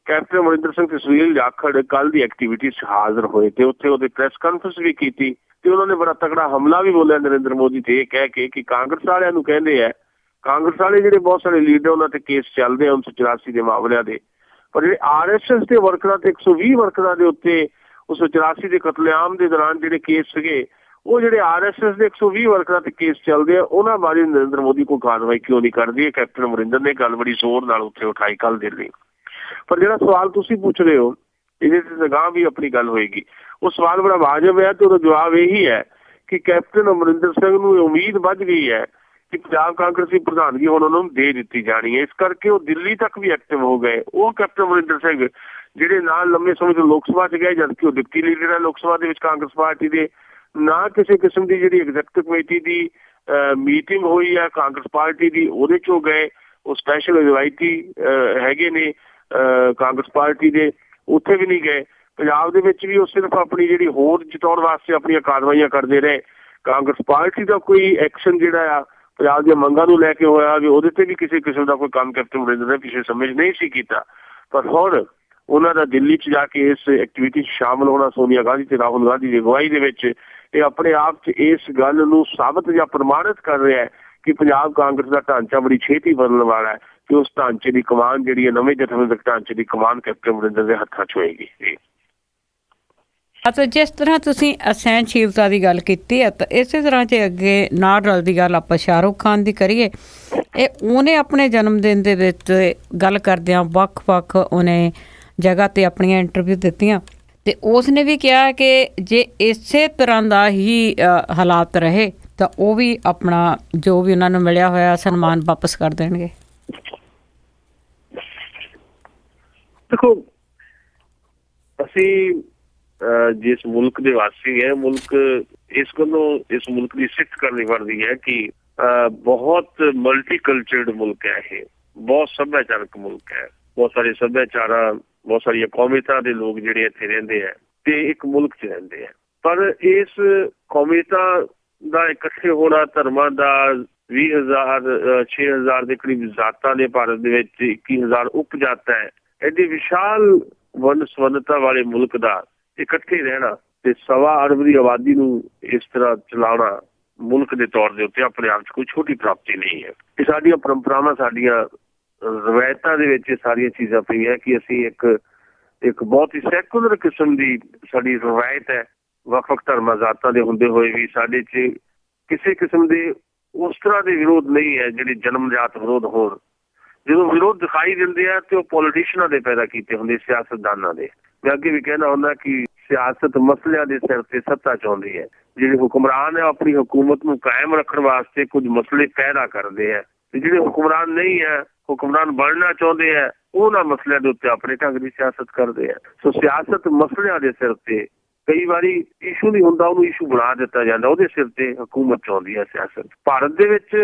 ਕੈਪਟਨ ਅਮਰਿੰਦਰ ਸਿੰਘ ਤੇ ਸੁਨੀਲ ਜਾਖੜ ਕੱਲ ਦੀ ਐਕਟੀਵਿਟੀ 'ਚ ਹਾਜ਼ਰ ਹੋਏ ਤੇ ਉੱਥੇ ਉਹਦੇ ਪ੍ਰੈਸ ਕਾਨਫਰੰਸ ਵੀ ਕੀਤੀ ਤੇ ਉਹਨਾਂ ਨੇ ਬੜਾ ਤਕੜਾ ਹਮਲਾ ਵੀ ਬੋਲਿਆ ਨਰਿੰਦਰ ਮੋਦੀ ਤੇ, ਇਹ ਕਹਿ ਕੇ ਕਿ ਕਾਂਗਰਸ ਵਾਲਿਆਂ ਨੂੰ ਕਹਿੰਦੇ ਆ, ਕਾਂਗਰਸ ਵਾਲੇ ਜਿਹੜੇ ਬਹੁਤ ਸਾਰੇ ਲੀਡਰ ਉਹਨਾਂ ਤੇ ਕੇਸ ਚੱਲਦੇ ਆ 1984 ਦੇ ਮਾਮਲਿਆਂ ਦੇ, ਪਰ ਜਿਹੜੇ RSS ਦੇ ਵਰਕਰਾਂ ਤੇ 120 ਵਰਕਰਾਂ ਦੇ ਉੱਤੇ 1984 ਦੇ ਕਤਲੇਆਮ ਦੇ ਦੌਰਾਨ ਜਿਹੜੇ ਕੇਸ ਸੀਗੇ ਉਹ ਜਿਹੜੇ RSS ਦੇ 120 ਵਰਕਰਾਂ ਤੇ ਕੇਸ ਚੱਲਦੇ ਆ, ਉਹਨਾਂ ਬਾਰੇ ਨਰਿੰਦਰ ਮੋਦੀ ਕੋਈ ਕਾਰਵਾਈ ਕਿਉਂ ਨਹੀਂ ਕਰਦੀ? ਕੈਪਟਨ ਅਮਰਿੰਦਰ ਨੇ ਗੱਲ ਬੜੀ ਜ਼ੋਰ ਨਾਲ ਉੱਥੇ ਉਠਾਈ ਕੱਲ੍ਹ ਦੇ ਲਈ। ਪਰ ਜਿਹੜਾ ਸਵਾਲ ਤੁਸੀਂ ਪੁੱਛ ਰਹੇ ਹੋ, ਇਹਦੇ ਤੇ ਅਗਾਂਹ ਵੀ ਆਪਣੀ ਗੱਲ ਹੋਏਗੀ। ਉਹ ਸਵਾਲ ਬੜਾ ਵਾਜਬ ਹੈ ਤੇ ਉਹਦਾ ਜਵਾਬ ਇਹੀ ਹੈ ਕਿ ਕੈਪਟਨ ਅਮਰਿੰਦਰ ਸਿੰਘ ਨੂੰ ਉਮੀਦ ਵੱਧ ਗਈ ਹੈ ਕਿ ਪੰਜਾਬ ਕਾਂਗਰਸ ਦੀ ਪ੍ਰਧਾਨਗੀ ਹੁਣ ਉਹਨਾਂ ਨੂੰ ਦੇ ਦਿੱਤੀ ਜਾਣੀ ਹੈ। ਇਸ ਕਰਕੇ ਉਹ ਦਿੱਲੀ ਤੱਕ ਵੀ ਐਕਟਿਵ ਹੋ ਗਏ। ਉਹ ਕੈਪਟਨ ਅਮਰਿੰਦਰ ਸਿੰਘ ਜਿਹੜੇ ਨਾਲ ਲੰਮੇ ਸਮੇਂ ਤੋਂ ਲੋਕ ਸਭਾ 'ਚ ਗਏ, ਜਦਕਿ ਉਹ ਡਿਪਟੀ ਲੀਡਰ ਹੈ ਲੋਕ ਸਭਾ ਦੇ ਵਿੱਚ ਕਾਂਗਰਸ ਪਾਰਟੀ ਦੇ, ਨਾ ਕਿਸੇ ਕਿਸਮ ਦੀ ਜਿਹੜੀ ਐਗਜ਼ੈਕਟਿਵ ਕਮੇਟੀ ਦੀ ਮੀਟਿੰਗ ਹੋਈ ਹੈ ਕਾਂਗਰਸ ਪਾਰਟੀ ਦੀ, ਉਹਦੇ 'ਚੋਂ ਗਏ। ਉਹ ਸਪੈਸ਼ਲ ਰਿਵਾਇਤੀ ਹੈਗੇ ਨੇ ਕਾਂਗਰਸ ਪਾਰਟੀ ਦੇ, ਉੱਥੇ ਵੀ ਨਹੀਂ ਗਏ। ਪੰਜਾਬ ਦੇ ਵਿੱਚ ਵੀ ਉਹ ਸਿਰਫ ਆਪਣੀ ਜਿਹੜੀ ਹੋਂਦ ਜਤਾਉਣ ਵਾਸਤੇ ਆਪਣੀਆਂ ਕਾਰਵਾਈਆਂ ਕਰਦੇ ਰਹੇ। ਕਾਂਗਰਸ ਪਾਰਟੀ ਦਾ ਕੋਈ ਐਕਸ਼ਨ ਜਿਹੜਾ ਆ ਪੰਜਾਬ ਦੀਆਂ ਮੰਗਾਂ ਨੂੰ ਲੈ ਕੇ ਹੋਇਆ ਵੀ, ਉਹਦੇ ਤੇ ਵੀ ਕਿਸੇ ਕਿਸਮ ਦਾ ਕੋਈ ਕੰਮ ਕੈਪਟਨ ਅਮਰਿੰਦਰ ਨੇ ਪਿਛਲੇ ਸਮੇਂ 'ਚ ਨਹੀਂ ਸੀ ਕੀਤਾ। ਪਰ ਹੁਣ ਉਹਨਾਂ ਦਾ ਦਿੱਲੀ 'ਚ ਜਾ ਕੇ ਇਸ ਐਕਟੀਵਿਟੀ 'ਚ ਸ਼ਾਮਲ ਹੋਣਾ, ਸੋਨੀਆ ਗਾਂਧੀ ਤੇ ਰਾਹੁਲ ਗਾਂਧੀ ਦੀ ਅਗਵਾਈ ਦੇ ਵਿੱਚ, ਇਹ ਆਪਣੇ ਆਪ 'ਚ ਇਸ ਗੱਲ ਨੂੰ ਸਾਬਤ ਜਾਂ ਪ੍ਰਮਾਣਿਤ ਕਰ ਰਿਹਾ ਹੈ ਕਿ ਪੰਜਾਬ ਕਾਂਗਰਸ ਦਾ ਢਾਂਚਾ ਬੜੀ ਛੇਤੀ ਬਦਲਣ ਵਾਲਾ ਹੈ ਕਿ ਉਸ ਢਾਂਚੇ ਦੀ ਕਮਾਨ ਜਿਹੜੀ ਹੈ, ਨਵੇਂ ਜਥੇਬੰਦਕ ਢਾਂਚੇ ਦੀ ਕਮਾਨ ਕੈਪਟਨ ਅਮਰਿੰਦਰ ਦੇ ਹੱਥਾਂ 'ਚ ਹੋਏਗੀ। ਅੱਛਾ, ਜਿਸ ਤਰ੍ਹਾਂ ਤੁਸੀਂ ਅਸਹਿਣਸ਼ੀਲਤਾ ਦੀ ਗੱਲ ਕੀਤੀ ਹੈ, ਤਾਂ ਇਸੇ ਤਰ੍ਹਾਂ ਜੇ ਅੱਗੇ ਨਾਲ ਰਲਦੀ ਗੱਲ ਆਪਾਂ ਸ਼ਾਹਰੁਖ ਖਾਨ ਦੀ ਕਰੀਏ, ਇਹ ਉਹਨੇ ਆਪਣੇ ਜਨਮ ਦਿਨ ਦੇ ਵਿੱਚ ਗੱਲ ਕਰਦਿਆਂ ਵੱਖ-ਵੱਖ ਉਹਨੇ ਜਗ੍ਹਾ 'ਤੇ ਆਪਣੀਆਂ ਇੰਟਰਵਿਊ ਦਿੱਤੀਆਂ ਅਤੇ ਉਸ ਨੇ ਵੀ ਕਿਹਾ ਕਿ ਜੇ ਇਸੇ ਤਰ੍ਹਾਂ ਦਾ ਹੀ ਹਾਲਾਤ ਰਹੇ ਤਾਂ ਉਹ ਵੀ ਆਪਣਾ ਜੋ ਵੀ ਉਹਨਾਂ ਨੂੰ ਮਿਲਿਆ ਹੋਇਆ ਸਨਮਾਨ ਵਾਪਸ ਕਰ ਦੇਣਗੇ। ਦੇਖੋ, ਅਸੀਂ ਜਿਸ ਮੁਲਕ ਦੇ ਵਾਸੀ ਹੈ, ਮੁਲਕ ਇਸ ਗੱਲੋਂ ਇਸ ਮੁਲਕ ਦੀ ਸਿੱਖ ਕਰਨੀ ਬਣਦੀ ਹੈ ਕਿ ਬਹੁਤ ਮਲਟੀ ਕਲਚਰਡ ਮੁਲਕ ਹੈ। ਇਹ ਬਹੁਤ ਸੱਭਿਆਚਾਰਕ ਮੁਲਕ ਹੈ। ਬਹੁਤ ਸਾਰੇ ਸੱਭਿਆਚਾਰਾਂ, ਬਹੁਤ ਸਾਰੀਆਂ ਕੌਮੀਅਤਾਂ ਦੇ ਲੋਕ ਜਿਹੜੇ ਇੱਥੇ ਰਹਿੰਦੇ ਹੈ ਤੇ ਇੱਕ ਮੁਲਕ 'ਚ ਰਹਿੰਦੇ ਹੈ। ਪਰ ਇਸ ਕੌਮੀਅਤਾਂ ਦਾ ਇਕੱਠੇ ਹੋਣਾ, ਧਰਮਾਂ ਦਾ 20,000 6,000 ਦੇ ਕਰੀਬ ਜ਼ਾਤਾਂ ਦੇ ਭਾਰਤ ਦੇ ਵਿੱਚ 21,000 ਉਪ ਜਾਤਾਂ ਹੈ। ਐਡੀ ਵਿਸ਼ਾਲ ਵੰਨ ਸਵੰਨਤਾ ਵਾਲੇ ਮੁਲਕ ਦਾ ਇਕੱਠੇ ਰਹਿਣਾ ਤੇ 1.25 ਅਰਬ ਦੀ ਆਬਾਦੀ ਨੂੰ ਇਸ ਤਰ੍ਹਾਂ ਚਲਾਉਣਾ ਮੁਲਕ ਦੇ ਤੌਰ ਦੇ ਉੱਤੇ ਆਪਣੇ ਆਪ 'ਚ ਕੋਈ ਛੋਟੀ ਪ੍ਰਾਪਤੀ ਨਹੀਂ ਹੈ। ਇਹ ਸਾਡੀਆਂ ਪਰੰਪਰਾਵਾਂ, ਸਾਡੀਆਂ ਰਵਾਇਤਾਂ ਦੇ ਵਿੱਚ ਇਹ ਸਾਰੀਆਂ ਚੀਜ਼ਾਂ ਪਈਆਂ ਕਿ ਅਸੀਂ ਇੱਕ ਬਹੁਤ ਹੀ ਸੈਕੂਲਰ ਕਿਸਮ ਦੀ ਸਾਡੀ ਰਵਾਇਤ ਹੈ। ਵੱਖ-ਵੱਖ ਧਰਮਾਂ ਜ਼ਾਤਾਂ ਦੇ ਹੁੰਦੇ ਹੋਏ ਵੀ ਸਾਡੇ 'ਚ ਕਿਸੇ ਕਿਸਮ ਦੇ ਉਸ ਤਰ੍ਹਾਂ ਦੇ ਵਿਰੋਧ ਨਹੀਂ ਹੈ ਜਿਹੜੇ ਜਨਮਜਾਤ ਵਿਰੋਧ ਹੋਣ। ਜਦੋਂ ਵਿਰੋਧ ਦਿਖਾਈ ਦਿੰਦੇ ਆ ਤੇ ਉਹ ਪੋਲੀਟੀਸ਼ੀਅਨਾਂ ਦੇ ਪੈਦਾ ਕੀਤੇ ਹੁੰਦੇ, ਸਿਆਸਤਦਾਨਾਂ ਦੇ। ਮੈਂ ਅੱਗੇ ਵੀ ਕਹਿਣਾ ਹੁੰਦਾ ਕਿ ਸਿਆਸਤ ਮਸਲਿਆਂ ਦੇ ਸਿਰ ਤੇ ਸੱਤਾ ਚਾਹੁੰਦੀ ਹੈ। ਜਿਹੜੇ ਹੁਕਮਰਾਨ ਹੈ ਆਪਣੀ ਹਕੂਮਤ ਨੂੰ ਕਾਇਮ ਰੱਖਣ ਵਾਸਤੇ ਕੁਝ ਮਸਲੇ ਪੈਦਾ ਕਰਦੇ ਹੈ ਤੇ ਜਿਹੜੇ ਹੁਕਮਰਾਨ ਨਹੀਂ ਹੈ, ਹੁਕਮਰਾਨ ਬਣਨਾ ਚਾਹੁੰਦੇ ਹੈ, ਉਹਨਾਂ ਮਸਲਿਆਂ ਦੇ ਉੱਤੇ ਆਪਣੇ ਢੰਗ ਦੀ ਸਿਆਸਤ ਕਰਦੇ ਹੈ। ਸੋ ਸਿਆਸਤ ਮਸਲਿਆਂ ਦੇ ਸਿਰ ਤੇ ਕਈ ਵਾਰੀ ਇਸ਼ੂ ਨਹੀਂ ਹੁੰਦਾ, ਉਹਨੂੰ ਇਸ਼ੂ ਬਣਾ ਦਿੱਤਾ ਜਾਂਦਾ, ਉਹਦੇ ਸਿਰ ਤੇ ਹਕੂਮਤ ਚਾਹੁੰਦੀ ਹੈ ਸਿਆਸਤ। ਭਾਰਤ ਦੇ ਵਿੱਚ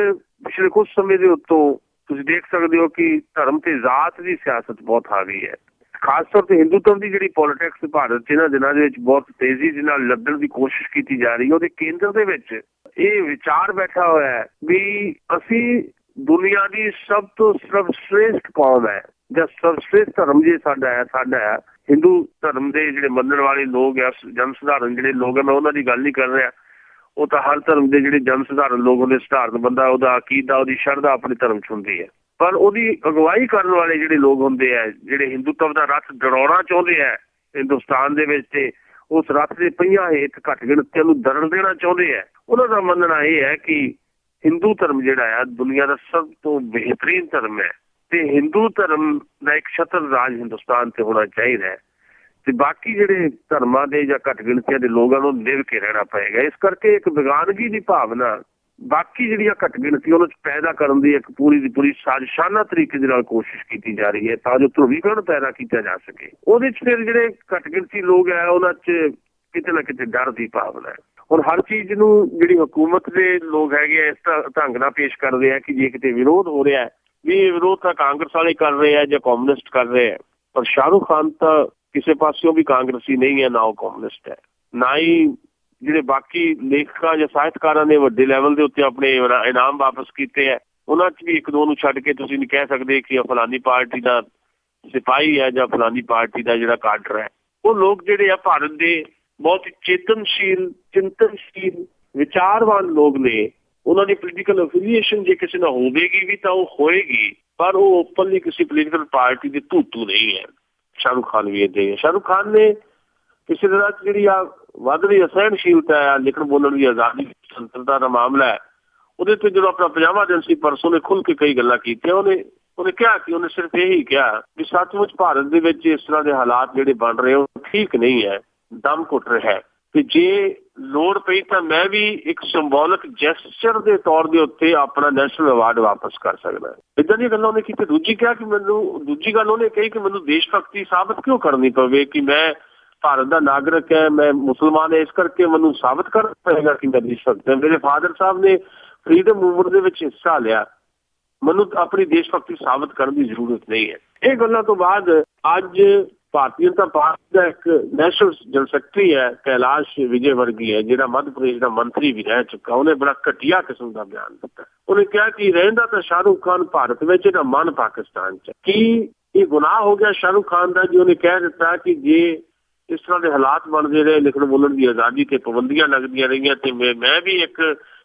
ਪਿਛਲੇ ਕੁਝ ਸਮੇਂ ਦੇ ਉੱਤੋਂ ਤੁਸੀਂ ਦੇਖ ਸਕਦੇ ਹੋ ਕਿ ਧਰਮ ਤੇ ਜ਼ਾਤ ਦੀ ਸਿਆਸਤ ਬਹੁਤ ਹਾਵੀ ਹੈ। ਖਾਸ ਤੌਰ ਤੇ ਹਿੰਦੂਤਵ ਦੀ ਜਿਹੜੀ ਪੋਲੀਟਿਕਸ ਭਾਰਤ 'ਚ ਇਹਨਾਂ ਦਿਨਾਂ ਦੇ ਵਿੱਚ ਬਹੁਤ ਤੇਜ਼ੀ ਦੇ ਨਾਲ ਲੱਦਣ ਦੀ ਕੋਸ਼ਿਸ਼ ਕੀਤੀ ਜਾ ਰਹੀ ਹੈ। ਉਹਦੇ ਕੇਂਦਰ ਦੇ ਵਿੱਚ ਇਹ ਵਿਚਾਰ ਬੈਠਾ ਹੋਇਆ ਹੈ ਵੀ ਅਸੀਂ ਦੁਨੀਆ ਦੀ ਸਭ ਤੋਂ ਸਰਵਸ਼੍ਰੇਸ਼ਠ ਕੌਮ ਹੈ ਜਾਂ ਸਰਵਸ਼੍ਰੇਸ਼ਠ ਧਰਮ ਜੇ ਸਾਡਾ ਹੈ। ਹਿੰਦੂ ਧਰਮ ਦੇ ਜਿਹੜੇ ਮੰਨਣ ਵਾਲੇ ਲੋਕ ਆ, ਜਨ ਸਧਾਰਨ ਜਿਹੜੇ ਲੋਕ ਆ, ਮੈਂ ਉਹਨਾਂ ਦੀ ਗੱਲ ਨਹੀਂ ਕਰ ਰਿਹਾ। ਉਹ ਤਾਂ ਹਰ ਧਰਮ ਦੇ ਜਿਹੜੇ ਜਨ ਸਧਾਰਨ ਲੋਕ ਹੁੰਦੇ, ਸਧਾਰਨ ਬੰਦਾ, ਉਹਦਾ ਅਕੀਦਾ, ਉਹਦੀ ਸ਼ਰਧਾ ਆਪਣੇ ਧਰਮ 'ਚ ਹੁੰਦੀ ਹੈ। ਪਰ ਉਹਦੀ ਅਗਵਾਈ ਕਰਨ ਵਾਲੇ ਜਿਹੜੇ ਲੋਕ ਹੁੰਦੇ ਆ, ਜਿਹੜੇ ਹਿੰਦੂਤਵ ਦਾ ਰੱਥ ਦੌੜਾਉਣਾ ਚਾਹੁੰਦੇ ਆ ਹਿੰਦੁਸਤਾਨ ਦੇ ਵਿੱਚ ਤੇ ਉਸ ਰੱਥ ਦੇ ਪਹੀਆਂ ਹੇਠ ਘੱਟ ਗਿਣਤੀਆਂ ਨੂੰ ਦਰੜ ਦੇਣਾ ਚਾਹੁੰਦੇ ਆ, ਉਹਨਾਂ ਦਾ ਮੰਨਣਾ ਇਹ ਹੈ ਕਿ ਹਿੰਦੂ ਧਰਮ ਜਿਹੜਾ ਆ ਦੁਨੀਆ ਦਾ ਸਭ ਤੋਂ ਬਿਹਤਰੀਨ ਧਰਮ ਹੈ ਤੇ ਹਿੰਦੂ ਧਰਮ ਦਾ ਇੱਕ ਛਤਰ ਰਾਜ ਹਿੰਦੁਸਤਾਨ ਤੇ ਹੋਣਾ ਚਾਹੀਦਾ ਹੈ ਤੇ ਬਾਕੀ ਜਿਹੜੇ ਧਰਮਾਂ ਦੇ ਜਾਂ ਘੱਟ ਗਿਣਤੀਆਂ ਦੇ ਲੋਕਾਂ ਨੂੰ ਨਿਭ ਕੇ ਰਹਿਣਾ ਪਏਗਾ। ਇਸ ਕਰਕੇ ਇੱਕ ਵਿਗਾਨਗੀ ਦੀ ਭਾਵਨਾ ਬਾਕੀ ਜਿਹੜੀਆਂ ਘੱਟ ਗਿਣਤੀ ਉਹਨਾਂ 'ਚ ਪੈਦਾ ਕਰਨ ਦੀ ਇੱਕ ਪੂਰੀ ਦੀ ਪੂਰੀ ਸਾਜ਼ਿਸ਼ਾਨਾ ਤਰੀਕੇ ਦੇ ਨਾਲ ਕੋਸ਼ਿਸ਼ ਕੀਤੀ ਜਾ ਰਹੀ ਹੈ ਤਾਂ ਜੋ ਧਰੁਵੀਕਰਨ ਪੈਦਾ ਕੀਤਾ ਜਾ ਸਕੇ। ਉਹਦੇ 'ਚ ਫਿਰ ਜਿਹੜੇ ਘੱਟ ਗਿਣਤੀ ਲੋਕ ਹੈ ਉਹਨਾਂ 'ਚ ਕਿਤੇ ਨਾ ਕਿਤੇ ਡਰ ਦੀ ਭਾਵਨਾ ਹੈ। ਹੁਣ ਹਰ ਚੀਜ਼ ਨੂੰ ਜਿਹੜੀ ਹਕੂਮਤ ਦੇ ਲੋਕ ਹੈਗੇ ਆ ਇਸ ਢੰਗ ਨਾਲ ਪੇਸ਼ ਕਰਦੇ ਆ ਕਿ ਜੇ ਕਿਤੇ ਵਿਰੋਧ ਹੋ ਰਿਹਾ ਵੀ ਇਹ ਵਿਰੋਧ ਤਾਂ ਕਾਂਗਰਸ ਵਾਲੇ ਕਰ ਰਹੇ ਆ ਜਾਂ ਕਮਿਊਨਿਸਟ ਕਰ ਰਹੇ ਆ। ਪਰ ਸ਼ਾਹਰੁਖ ਖਾਨ ਤਾਂ ਕਿਸੇ ਪਾਸਿਓਂ ਵੀ ਕਾਂਗਰਸੀ ਨਹੀਂ ਹੈ, ਨਾ ਉਹ ਕਮਿਊਨਿਸਟ ਹੈ, ਨਾ ਹੀ ਜਿਹੜੇ ਬਾਕੀ ਲੇਖਕਾਂ ਜਾਂ ਸਾਹਿਤਕਾਰਾਂ ਨੇ ਵੱਡੇ ਲੈਵਲ ਦੇ ਉੱਤੇ ਆਪਣੇ ਇਨਾਮ ਵਾਪਸ ਕੀਤੇ ਹੈ ਉਹਨਾਂ 'ਚ ਵੀ ਇੱਕ ਦੋ ਨੂੰ ਛੱਡ ਕੇ ਤੁਸੀਂ ਨਹੀਂ ਕਹਿ ਸਕਦੇ ਕਿ ਫਲਾਨੀ ਪਾਰਟੀ ਦਾ ਸਿਪਾਹੀ ਹੈ ਜਾਂ ਫਲਾਨੀ ਪਾਰਟੀ ਦਾ ਜਿਹੜਾ ਕਾਡਰ ਹੈ। ਉਹ ਲੋਕ ਜਿਹੜੇ ਆ ਭਾਰਤ ਦੇ ਬਹੁਤ ਚੇਤਨਸ਼ੀਲ, ਚਿੰਤਨਸ਼ੀਲ, ਵਿਚਾਰਵਾਨ ਲੋਕ ਨੇ। ਉਹਨਾਂ ਦੀ ਪੋਲੀਟੀਕਲ ਐਫੀਲੀਏਸ਼ਨ ਜੇ ਕਿਸੇ ਨਾਲ ਹੋਵੇਗੀ ਵੀ ਤਾਂ ਉਹ ਹੋਏਗੀ, ਪਰ ਉਹ ਓਪਨਲੀ ਕਿਸੇ ਪੋਲੀਟੀਕਲ ਪਾਰਟੀ ਦੀ ਧੂਤੂ ਨਹੀਂ ਹੈ। ਸ਼ਾਹਰੁਖ ਖਾਨ ਵੀ ਏਦਾਂ ਹੀ ਹੈ। ਸ਼ਾਹਰੁਖ ਖਾਨ ਨੇ ਪਿਛਲੇ ਦਿਨਾਂ 'ਚ ਜਿਹੜੀ ਆ ਵੱਧ ਰਹੀ ਅਸਹਿਣਸ਼ੀਲਤਾ ਹੈ, ਲਿਖਣ ਬੋਲਣ ਦੀ ਆਜ਼ਾਦੀ, ਸੁਤੰਤਰਤਾ ਦਾ ਮਾਮਲਾ ਹੈ, ਉਹਦੇ ਤੇ ਜਦੋਂ ਆਪਣਾ 50ਵਾਂ ਦਿਨ ਸੀ ਪਰਸੋਂ, ਨੇ ਖੁੱਲ੍ਹ ਕੇ ਕਈ ਗੱਲਾਂ ਕੀਤੀਆਂ। ਉਹਨੇ ਕਿਹਾ ਕਿ ਉਹਨੇ ਸਿਰਫ ਇਹੀ ਕਿਹਾ ਕਿ ਸੱਚਮੁੱਚ ਭਾਰਤ ਦੇ ਵਿੱਚ ਇਸ ਤਰ੍ਹਾਂ ਦੇ ਹਾਲਾਤ ਜਿਹੜੇ ਬਣ ਰਹੇ ਉਹ ਠੀਕ ਨਹੀਂ ਹੈ, ਦਮ ਘੁੱਟ ਰਿਹਾ ਹੈ, ਤੇ ਜੇ ਲੋੜ ਪਈ ਤਾਂ ਮੈਂ ਵੀ ਇੱਕ ਸਿੰਬੋਲਿਕ ਜੈਸਚਰ ਦੇ ਤੌਰ ਦੇ ਉੱਤੇ ਆਪਣਾ ਨੈਸ਼ਨਲ ਅਵਾਰਡ ਵਾਪਸ ਕਰ ਸਕਦਾ। ਇੱਦਾਂ ਦੀਆਂ ਗੱਲਾਂ ਉਹਨੇ ਕੀਤੀ। ਦੂਜੀ ਗੱਲ ਉਹਨੇ ਕਹੀ ਕਿ ਮੈਨੂੰ ਦੇਸ਼ ਭਗਤੀ ਸਾਬਤ ਕਿਉਂ ਕਰਨੀ ਪਵੇ, ਕਿ ਮੈਂ ਭਾਰਤ ਦਾ ਨਾਗਰਿਕ ਹੈ, ਮੈਂ ਮੁਸਲਮਾਨ ਹੈ, ਇਸ ਕਰਕੇ ਮੈਨੂੰ ਸਾਬਤ ਕਰਨਾ ਪਏਗਾ ਕਿ ਮੈਂ ਦੇਸ਼ ਭਗਤ ਹਾਂ। ਮੇਰੇ ਫਾਦਰ ਸਾਹਿਬ ਨੇ ਫਰੀडम ਮੂਵਮੈਂਟ ਦੇ ਵਿੱਚ ਹਿੱਸਾ ਲਿਆ, ਮੈਨੂੰ ਆਪਣੀ ਦੇਸ਼ ਭਗਤੀ ਸਾਬਤ ਕਰਨ ਦੀ ਜ਼ਰੂਰਤ ਨਹੀਂ ਹੈ। ਇਹ ਗੱਲਾਂ ਤੋਂ ਬਾਅਦ ਅੱਜ ਭਾਰਤੀ ਜਨਤਾ ਪਾਰਟੀ ਦਾ ਇੱਕ ਨੈਸ਼ਨਲ ਜਨਰਲ ਸੈਕਟਰੀ ਹੈ ਕੈਲਾਸ਼ ਵਿਜੇ ਵਰਗੀ ਹੈ, ਜਿਹੜਾ ਮੱਧ ਪ੍ਰਦੇਸ਼ ਦਾ ਮੰਤਰੀ ਵੀ ਰਹਿ ਚੁੱਕਾ, ਉਹਨੇ ਬੜਾ ਘਟੀਆ ਕਿਸਮ ਦਾ ਬਿਆਨ ਦਿੱਤਾ। ਉਹਨੇ ਕਿਹਾ ਕਿ ਰਹਿੰਦਾ ਤਾਂ ਸ਼ਾਹਰੁਖ ਖਾਨ ਭਾਰਤ ਵਿੱਚ, ਇਹਦਾ ਮਨ ਪਾਕਿਸਤਾਨ 'ਚ। ਕੀ ਇਹ ਗੁਨਾਹ ਹੋ ਗਿਆ ਸ਼ਾਹਰੁਖ ਖਾਨ ਦਾ ਜੀ? ਉਹਨੇ ਕਹਿ ਦਿੱਤਾ ਕਿ ਜੇ ਇਸ ਤਰ੍ਹਾਂ ਦੇ ਹਾਲਾਤ ਬਣਦੇ ਰਹੇ, ਲਿਖਣ ਬੋਲਣ ਦੀ ਆਜ਼ਾਦੀ ਤੇ ਪਾਬੰਦੀਆਂ ਲੱਗਦੀਆਂ ਰਹੀਆਂ, ਤੇ ਮੈਂ ਵੀ ਇੱਕ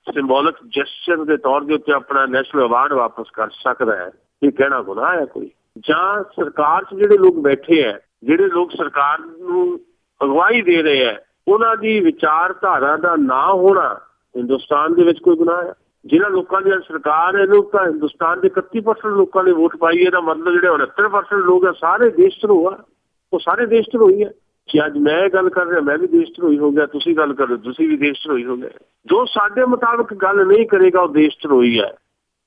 ਸਿੰਬੋਲਿਕ ਜੈਸਚਰ ਦੇ ਤੌਰ ਦੇ ਉੱਤੇ ਆਪਣਾ ਨੈਸ਼ਨਲ ਅਵਾਰਡ ਵਾਪਸ ਕਰ ਸਕਦਾ ਹੈ। ਇਹ ਕਹਿਣਾ ਗੁਨਾਹ ਹੈ ਕੋਈ? ਜਾਂ ਸਰਕਾਰ 'ਚ ਜਿਹੜੇ ਲੋਕ ਬੈਠੇ ਹੈ, ਜਿਹੜੇ ਲੋਕ ਸਰਕਾਰ ਨੂੰ ਅਗਵਾਈ ਦੇ ਰਹੇ ਹੈ, ਉਹਨਾਂ ਦੀ ਵਿਚਾਰਧਾਰਾ ਦਾ ਨਾ ਹੋਣਾ ਹਿੰਦੁਸਤਾਨ ਦੇ ਵਿੱਚ ਕੋਈ ਗੁਨਾਹ ਹੈ? ਜਿਹਨਾਂ ਲੋਕਾਂ ਦੀ ਸਰਕਾਰ ਹੈ, ਲੋਕ ਤਾਂ ਹਿੰਦੁਸਤਾਨ ਦੇ 31% ਲੋਕਾਂ ਨੇ ਵੋਟ ਪਾਈ ਹੈ, ਇਹਦਾ ਮਤਲਬ ਜਿਹੜੇ 69% ਲੋਕ ਆ ਸਾਰੇ ਦੇਸ਼ ਧਰੋਹ ਆ, ਉਹ ਸਾਰੇ ਦੇਸ਼ ਧਰੋਹੀ ਹੈ। ਕਿ ਅੱਜ ਮੈਂ ਗੱਲ ਕਰ ਰਿਹਾ, ਮੈਂ ਵੀ ਦੇਸ਼ ਧਰੋਹੀ ਹੋ ਗਿਆ, ਤੁਸੀਂ ਗੱਲ ਕਰ ਰਹੇ, ਤੁਸੀਂ ਵੀ ਦੇਸ਼ ਧਰੋਹੀ ਹੋ ਗਏ। ਜੋ ਸਾਡੇ ਮੁਤਾਬਕ ਗੱਲ ਨਹੀਂ ਕਰੇਗਾ ਉਹ ਦੇਸ਼ ਧਰੋਹੀ ਹੈ।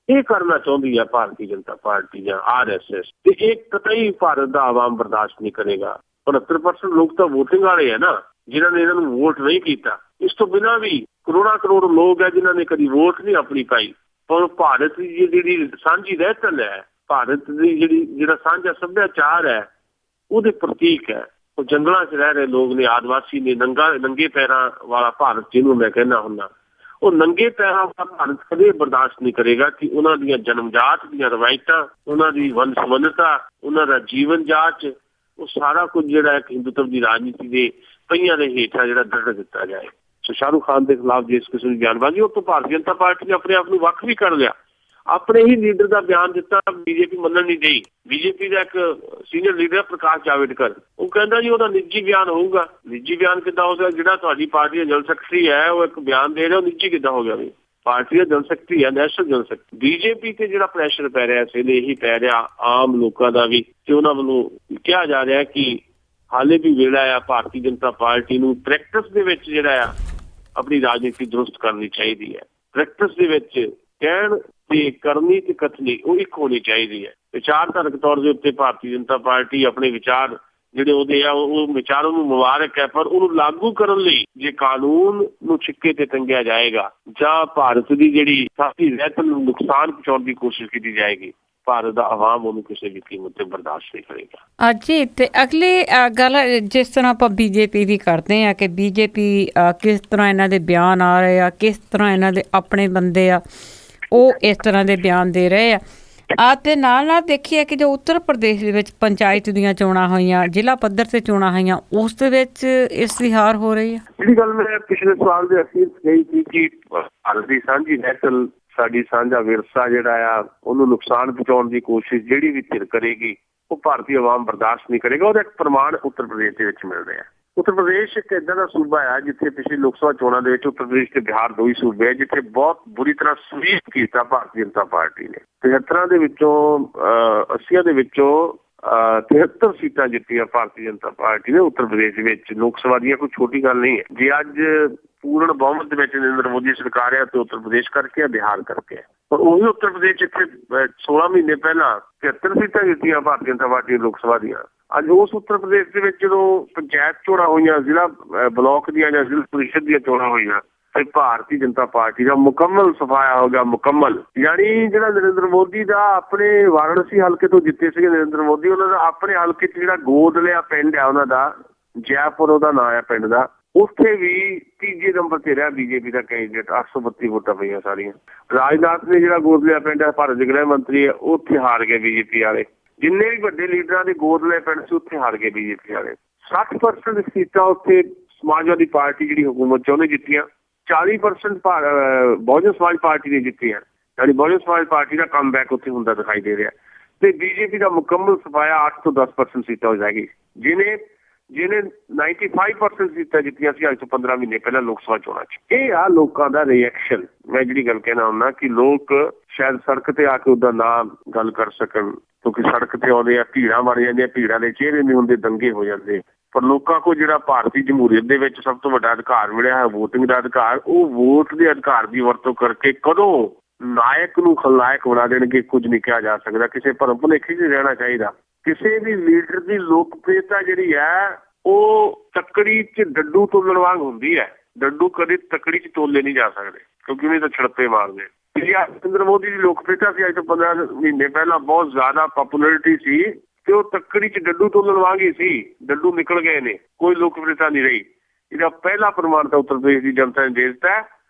ਇਹ ਕਰਨਾ ਚਾਹੁੰਦੀ ਹੈ ਭਾਰਤੀ ਜਨਤਾ ਪਾਰਟੀ ਜਾਂ RSS, ਤੇ ਇਹ ਕਤਈ ਭਾਰਤ ਦਾ ਆਵਾਮ ਬਰਦਾਸ਼ਤ ਨਹੀਂ ਕਰੇਗਾ। 69% ਲੋਕ ਤਾਂ ਵੋਟਿੰਗ ਵਾਲੇ ਹੈ ਨਾ, ਜਿਨ੍ਹਾਂ ਨੇ ਇਹਨਾਂ ਨੂੰ ਵੋਟ ਨਹੀਂ ਕੀਤਾ। ਇਸ ਤੋਂ ਬਿਨਾਂ ਵੀ ਕਰੋੜਾਂ ਕਰੋੜ ਲੋਕ ਹੈ ਜਿਨ੍ਹਾਂ ਨੇ ਕਦੀ ਵੋਟ ਨਹੀਂ ਆਪਣੀ ਪਾਈ, ਪਰ ਭਾਰਤ ਦੀ ਜਿਹੜੀ ਸਾਂਝੀ ਰਹਿਤਲ ਹੈ, ਭਾਰਤ ਦੀ ਜਿਹੜਾ ਸਾਂਝਾ ਸੱਭਿਆਚਾਰ ਹੈ, ਉਹਦੇ ਪ੍ਰਤੀਕ ਹੈ। ਉਹ ਜੰਗਲਾਂ 'ਚ ਰਹਿ ਰਹੇ ਲੋਕ ਨੇ, ਆਦਿਵਾਸੀ ਨੇ, ਨੰਗੇ ਪੈਰਾਂ ਵਾਲਾ ਭਾਰਤ ਜਿਹਨੂੰ ਮੈਂ ਕਹਿੰਦਾ ਹੁੰਦਾ, ਉਹ ਨੰਗੇ ਪੈਰਾਂ ਵਾਲਾ ਭਾਰਤ ਕਦੇ ਬਰਦਾਸ਼ਤ ਨਹੀਂ ਕਰੇਗਾ ਕਿ ਉਹਨਾਂ ਦੀਆਂ ਜਨਮਜਾਤ ਦੀਆਂ ਰਵਾਇਤਾਂ, ਉਹਨਾਂ ਦੀ ਵੰਨ ਸੁਵੰਨਤਾ, ਉਹਨਾਂ ਦਾ ਜੀਵਨ ਜਾਚ, ਉਹ ਸਾਰਾ ਕੁਝ ਜਿਹੜਾ ਇੱਕ ਹਿੰਦੂਤਵ ਦੀ ਰਾਜਨੀਤੀ ਦੇ ਪਹੀਆਂ ਦੇ ਹੇਠਾਂ ਜਿਹੜਾ ਦਰੜ ਦਿੱਤਾ ਜਾਏ। ਸੋ ਸ਼ਾਹਰੁਖ ਖਾਨ ਦੇ ਖਿਲਾਫ ਜਿਸ ਕਿਸਮ ਦੀ ਬਿਆਨਬਾਜ਼ੀ, ਉਹ ਤੋਂ ਭਾਰਤੀ ਜਨਤਾ ਪਾਰਟੀ ਨੇ ਆਪਣੇ ਆਪ ਨੂੰ ਵੱਖ ਵੀ ਕਰ ਲਿਆ। ਆਪਣੇ ਹੀ ਲੀਡਰ ਦਾ ਬਿਆਨ ਦਿੱਤਾ, ਬੀਜੇਪੀ ਮੰਨਣ ਨਹੀਂ ਦੇਈ। ਬੀਜੇਪੀ ਦਾ ਇੱਕ ਸੀਨੀਅਰ ਲੀਡਰ ਪ੍ਰਕਾਸ਼ ਜਾਵੜੇਕਰ, ਉਹ ਕਹਿੰਦਾ ਜੀ ਉਹਦਾ ਨਿੱਜੀ ਬਿਆਨ ਹੋਊਗਾ। ਨਿੱਜੀ ਬਿਆਨ ਕਿੱਦਾਂ ਹੋ ਸਕਦਾ? ਜਿਹੜਾ ਤੁਹਾਡੀ ਪਾਰਟੀ ਦਾ ਜਨਰਲ ਸੈਕਟਰੀ ਹੈ ਉਹ ਇੱਕ ਬਿਆਨ ਦੇ ਰਿਹਾ, ਉਹ ਨਿੱਜੀ ਕਿੱਦਾਂ ਹੋ ਗਿਆ? ਵੀ ਪਾਰਟੀ ਦਾ ਜਨਰਲ ਸੈਕਟਰੀ ਹੈ, ਨੈਸ਼ਨਲ ਜਨਰਲ ਸੈਕਟਰੀ। ਬੀਜੇਪੀ ਤੇ ਜਿਹੜਾ ਪ੍ਰੈਸ਼ਰ ਪੈ ਰਿਹਾ ਇਸ ਵੇਲੇ ਇਹੀ ਪੈ ਰਿਹਾ ਆਮ ਲੋਕਾਂ ਦਾ ਵੀ, ਤੇ ਉਹਨਾਂ ਵੱਲੋਂ ਕਿਹਾ ਜਾ ਰਿਹਾ ਕਿ ਹਾਲੇ ਵੀ ਵੇਲਾ ਆ ਭਾਰਤੀ ਜਨਤਾ ਪਾਰਟੀ ਨੂੰ ਪ੍ਰੈਕਟਿਸ ਦੇ ਵਿੱਚ ਜਿਹੜਾ ਆ ਆਪਣੀ ਰਾਜਨੀਤੀ ਦਰੁਸਤ ਕਰਨੀ ਚਾਹੀਦੀ ਹੈ। ਪ੍ਰੈਕਟਿਸ ਦੇ ਵਿੱਚ ਕਹਿਣ ਤੇ ਕਰਨੀ ਤੇ ਕਥਨੀ ਉਹ ਇੱਕ ਹੋਣੀ ਚਾਹੀਦੀ ਹੈ। ਵਿਚਾਰਧਾਰਕ ਤੌਰ ਦੇ ਉੱਤੇ ਭਾਰਤੀ ਜਨਤਾ ਪਾਰਟੀ ਆਪਣੇ ਵਿਚਾਰ ਜਿਹੜੇ ਉਹਦੇ ਆ ਉਹ ਵਿਚਾਰਾਂ ਨੂੰ ਮੁਬਾਰਕ ਹੈ, ਪਰ ਉਹਨੂੰ ਲਾਗੂ ਕਰਨ ਲਈ ਜੇ ਕਾਨੂੰਨ ਨੂੰ ਛਿੱਕੇ ਤੇ ਟੰਗਿਆ ਜਾਏਗਾ ਜਾਂ ਭਾਰਤ ਦੀ ਜਿਹੜੀ ਸਾਥੀ ਰਹਿਤ ਨੂੰ ਨੁਕਸਾਨ ਪਹੁੰਚਾਉਣ ਦੀ ਕੋਸ਼ਿਸ਼ ਕੀਤੀ ਜਾਏਗੀ, ਭਾਰਤ ਦਾ ਆਵਾਮ ਉਹਨੂੰ ਕਿਸੇ ਵੀ ਕੀਮਤ ਤੇ ਬਰਦਾਸ਼ਤ ਨਹੀਂ ਕਰੇਗਾ। ਜੀ ਤੇ ਅਗਲੀ ਗੱਲ ਜਿਸ ਤਰ੍ਹਾਂ ਆਪਾਂ ਬੀਜੇਪੀ ਦੀ ਕਰਦੇ ਆ ਕਿ ਬੀਜੇਪੀ ਕਿਸ ਤਰ੍ਹਾਂ ਇਹਨਾਂ ਦੇ ਬਿਆਨ ਆ ਰਹੇ ਆ, ਕਿਸ ਤਰ੍ਹਾਂ ਇਹਨਾਂ ਦੇ ਆਪਣੇ ਬੰਦੇ ਆ ਉਹ ਇਸ ਤਰ੍ਹਾਂ ਦੇ ਬਿਆਨ ਦੇ ਰਹੇ ਆ ਤੇ ਨਾਲ ਦੇਖੀਏ ਕਿ ਜੋ ਉੱਤਰ ਪ੍ਰਦੇਸ਼ ਦੇ ਵਿੱਚ ਪੰਚਾਇਤ ਦੀਆਂ ਚੋਣਾਂ ਹੋਈਆਂ, ਜ਼ਿਲ੍ਹਾ ਪੱਧਰ ਤੇ ਚੋਣਾਂ ਹੋਈਆਂ, ਉਸ ਦੇ ਵਿੱਚ ਇਸ ਦੀ ਹਾਰ ਹੋ ਰਹੀ ਹੈ। ਜਿਹੜੀ ਗੱਲ ਮੈਂ ਪਿਛਲੇ ਸਵਾਲ ਦੇ ਅਖੀਰ ਕਹੀ ਸੀ ਕਿ ਭਾਰਤ ਦੀ ਸਾਂਝੀ ਨਸਲ, ਸਾਡੀ ਸਾਂਝਾ ਵਿਰਸਾ ਜਿਹੜਾ ਆ ਉਹਨੂੰ ਨੁਕਸਾਨ ਪਹੁੰਚਾਉਣ ਦੀ ਕੋਸ਼ਿਸ਼ ਜਿਹੜੀ ਵੀ ਧਿਰ ਕਰੇਗੀ ਉਹ ਭਾਰਤੀ ਆਵਾਮ ਬਰਦਾਸ਼ਤ ਨਹੀਂ ਕਰੇਗਾ। ਉਹਦਾ ਇੱਕ ਪ੍ਰਮਾਣ ਉੱਤਰ ਪ੍ਰਦੇਸ਼ ਦੇ ਵਿੱਚ ਮਿਲ ਰਿਹਾ। ਉੱਤਰ ਪ੍ਰਦੇਸ਼ ਇੱਕ ਏਦਾਂ ਦਾ ਸੂਬਾ ਹੈ ਜਿੱਥੇ ਪਿਛਲੀ ਲੋਕ ਸਭਾ ਚੋਣਾਂ ਦੇ ਵਿੱਚ ਉੱਤਰ ਪ੍ਰਦੇਸ਼ ਤੇ ਬਿਹਾਰ ਦੋ ਹੀ ਸੂਬੇ ਹੈ ਜਿੱਥੇ ਬਹੁਤ ਬੁਰੀ ਤਰ੍ਹਾਂ ਸਵੀਪ ਕੀਤਾ ਭਾਰਤੀ ਜਨਤਾ ਪਾਰਟੀ ਨੇ। 73 ਦੇ ਵਿੱਚੋਂ 80 ਦੇ ਵਿੱਚੋਂ 73 ਸੀਟਾਂ ਜਿੱਤੀਆਂ ਭਾਰਤੀ ਜਨਤਾ ਪਾਰਟੀ ਨੇ ਉੱਤਰ ਪ੍ਰਦੇਸ਼ ਦੇ ਵਿੱਚ। ਲੋਕ ਸਭਾ ਦੀਆਂ ਕੋਈ ਛੋਟੀ ਗੱਲ ਨਹੀਂ ਹੈ। ਜੇ ਅੱਜ ਪੂਰਨ ਬਹੁਮਤ ਦੇ ਵਿੱਚ ਨਰਿੰਦਰ ਮੋਦੀ ਸਰਕਾਰ ਹੈ ਤੇ ਉੱਤਰ ਪ੍ਰਦੇਸ਼ ਕਰਕੇ ਹੈ, ਬਿਹਾਰ ਕਰਕੇ ਹੈ। ਪਰ ਉਹੀ ਉੱਤਰ ਪ੍ਰਦੇਸ਼ ਇੱਥੇ 16 ਮਹੀਨੇ ਪਹਿਲਾਂ 73 ਸੀਟਾਂ ਜਿੱਤੀਆਂ ਭਾਰਤੀ ਜਨਤਾ ਪਾਰਟੀ ਲੋਕ ਸਭਾ ਦੀਆਂ। ਅੱਜ ਉਸ ਉੱਤਰ ਪ੍ਰਦੇਸ਼ ਦੇ ਵਿੱਚ ਜਦੋਂ ਪੰਚਾਇਤ ਚੋਣਾਂ ਹੋਈਆਂ, ਜ਼ਿਲ੍ਹਾ ਬਲਾਕ ਦੀਆਂ ਜਾਂ ਜ਼ਿਲ੍ਹਾ ਪ੍ਰੀਸ਼ਦ ਦੀਆਂ ਚੋਣਾਂ ਹੋਈਆਂ, ਭਾਰਤੀ ਜਨਤਾ ਪਾਰਟੀ ਦਾ ਮੁਕੰਮਲ ਸਫਾਇਆ ਹੋ ਗਿਆ। ਮੁਕੰਮਲ ਯਾਨੀ ਜਿਹੜਾ ਨਰਿੰਦਰ ਮੋਦੀ ਦਾ ਆਪਣੇ ਵਾਰਾਣਸੀ ਹਲਕੇ ਤੋਂ ਜਿੱਤੇ ਸੀਗੇ ਨਰਿੰਦਰ ਮੋਦੀ, ਉਹਨਾਂ ਦਾ ਆਪਣੇ ਹਲਕੇ 'ਚ ਜਿਹੜਾ ਗੋਦ ਲਿਆ ਪਿੰਡ ਆ ਉਹਨਾਂ ਦਾ, ਜੈਪੁਰ ਉਹਦਾ ਨਾਂ ਆ ਪਿੰਡ ਦਾ, ਉੱਥੇ ਵੀ ਤੀਜੇ ਨੰਬਰ ਤੇ ਰਿਹਾ ਬੀਜੇਪੀ ਦਾ ਕੈਂਡੀਡੇਟ। 832 ਵੋਟਾਂ ਪਈਆਂ ਸਾਰੀਆਂ। ਰਾਜਨਾਥ ਨੇ ਜਿਹੜਾ ਗੋਦ ਲਿਆ ਪਿੰਡ ਹੈ, ਭਾਰਤ ਦੇ ਗ੍ਰਹਿ ਮੰਤਰੀ ਹੈ, ਉੱਥੇ ਹਾਰ ਗਏ ਬੀਜੇਪੀ ਵਾਲੇ। ਜਿੰਨੇ ਵੀ ਵੱਡੇ ਲੀਡਰਾਂ ਦੇ ਗੋਦ ਲਏ ਪਿੰਡ ਸੀ ਉੱਥੇ ਹਾਰ ਗਏ ਬੀਜੇਪੀ ਵਾਲੇ। 60% ਸੀਟਾਂ ਉੱਥੇ ਸਮਾਜਵਾਦੀ ਪਾਰਟੀ ਜਿਹੜੀ ਹੁਕੂਮਤ 'ਚ ਉਹਨੇ ਜਿੱਤੀਆਂ। 40% ਬਹੁਜਨ ਸਮਾਜ ਪਾਰਟੀ ਨੇ ਜਿੱਤੀਆਂ। ਯਾਨੀ ਬਹੁਜਨ ਸਮਾਜ ਪਾਰਟੀ ਦਾ ਕਮਬੈਕ ਉੱਥੇ ਹੁੰਦਾ ਦਿਖਾਈ ਦੇ ਰਿਹਾ। ਤੇ ਬੀਜੇਪੀ ਦਾ ਮੁਕੰਮਲ ਸਫਾਇਆ 8 ਤੋਂ 10% ਸੀਟਾਂ ਹੋ ਜਾਏਗੀ। ਜਿਹਨੇ ਜਿਹਨੇ 95% ਸੀਟਾਂ ਜਿੱਤੀਆਂ ਸੀ ਅੱਜ ਤੋਂ 15 ਮਹੀਨੇ ਪਹਿਲਾਂ ਲੋਕ ਸਭਾ ਚੋਣਾਂ 'ਚ। ਇਹ ਆ ਲੋਕਾਂ ਦਾ ਰਿਐਕਸ਼ਨ। ਮੈਂ ਜਿਹੜੀ ਗੱਲ ਕਹਿਣਾ ਹੁੰਦਾ ਕਿ ਲੋਕ ਸ਼ਾਇਦ ਸੜਕ ਤੇ ਆ ਕੇ ਉਹਦਾ ਨਾਮ ਗੱਲ ਕਰ ਸਕਣ, ਕਿਉਂਕਿ ਸੜਕ ਤੇ ਆਉਂਦੇ ਆ, ਭੀੜਾਂ ਬਣ ਜਾਂਦੀਆਂ, ਭੀੜਾਂ ਦੇ ਚਿਹਰੇ ਨਹੀਂ ਹੁੰਦੇ, ਦੰਗੇ ਹੋ ਜਾਂਦੇ। ਪਰ ਲੋਕਾਂ ਕੋਲ ਜਿਹੜਾ ਭਾਰਤੀ ਜਮਹੂਰੀਅਤ ਦੇ ਵਿੱਚ ਸਭ ਤੋਂ ਵੱਡਾ ਅਧਿਕਾਰ ਮਿਲਿਆ ਹੈ ਵੋਟਿੰਗ ਦਾ ਅਧਿਕਾਰ, ਉਹ ਵੋਟ ਦੇ ਅਧਿਕਾਰ ਦੀ ਵਰਤੋਂ ਕਰਕੇ ਕਦੋਂ ਨਾਇਕ ਨੂੰ ਖਲਨਾਇਕ ਬਣਾ ਦੇਣਗੇ ਕੁਝ ਨਹੀਂ ਕਿਹਾ ਜਾ ਸਕਦਾ। ਕਿਸੇ ਭਰਮ ਭੁਲੇਖੇ 'ਚ ਰਹਿਣਾ ਚਾਹੀਦਾ। ਕਿਸੇ ਵੀ ਲੀਡਰ ਦੀ ਲੋਕਪ੍ਰਿਯਤਾ ਜਿਹੜੀ ਹੈ ਉਹ ਤੱਕੜੀ 'ਚ ਡੱਡੂ ਤੋਲਣ ਵਾਂਗ ਹੁੰਦੀ ਹੈ। ਡੱਡੂ ਕਦੇ ਤੱਕੜੀ 'ਚ ਤੋਲੇ ਨਹੀਂ ਜਾ ਸਕਦੇ ਕਿਉਂਕਿ ਉਹਨੇ ਤਾਂ ਛੜੱਪੇ ਮਾਰਦੇ। ਨਰਿੰਦਰ ਮੋਦੀ ਦੀ ਲੋਕਪ੍ਰਿਯਤਾ ਸੀ ਅੱਜ ਤੋਂ 15 ਮਹੀਨੇ ਪਹਿਲਾਂ, ਬਹੁਤ ਜ਼ਿਆਦਾ ਪਪੂਲੈਰਿਟੀ ਸੀ ਤੇ ਉਹ ਤੱਕੜੀ 'ਚ ਡੱਡੂ ਤੋਲਣ ਵਾਂਗ ਹੀ ਸੀ। ਡੱਡੂ ਨਿਕਲ ਗਏ ਨੇ, ਕੋਈ ਲੋਕਪ੍ਰਿਯਤਾ ਨਹੀਂ ਰਹੀ। ਇਹਦਾ ਪਹਿਲਾ ਪ੍ਰਮਾਣ ਤਾਂ ਉੱਤਰ ਪ੍ਰਦੇਸ਼ ਦੀ ਜਨਤਾ ਨੇ ਦੇ ਦਿੱਤਾ,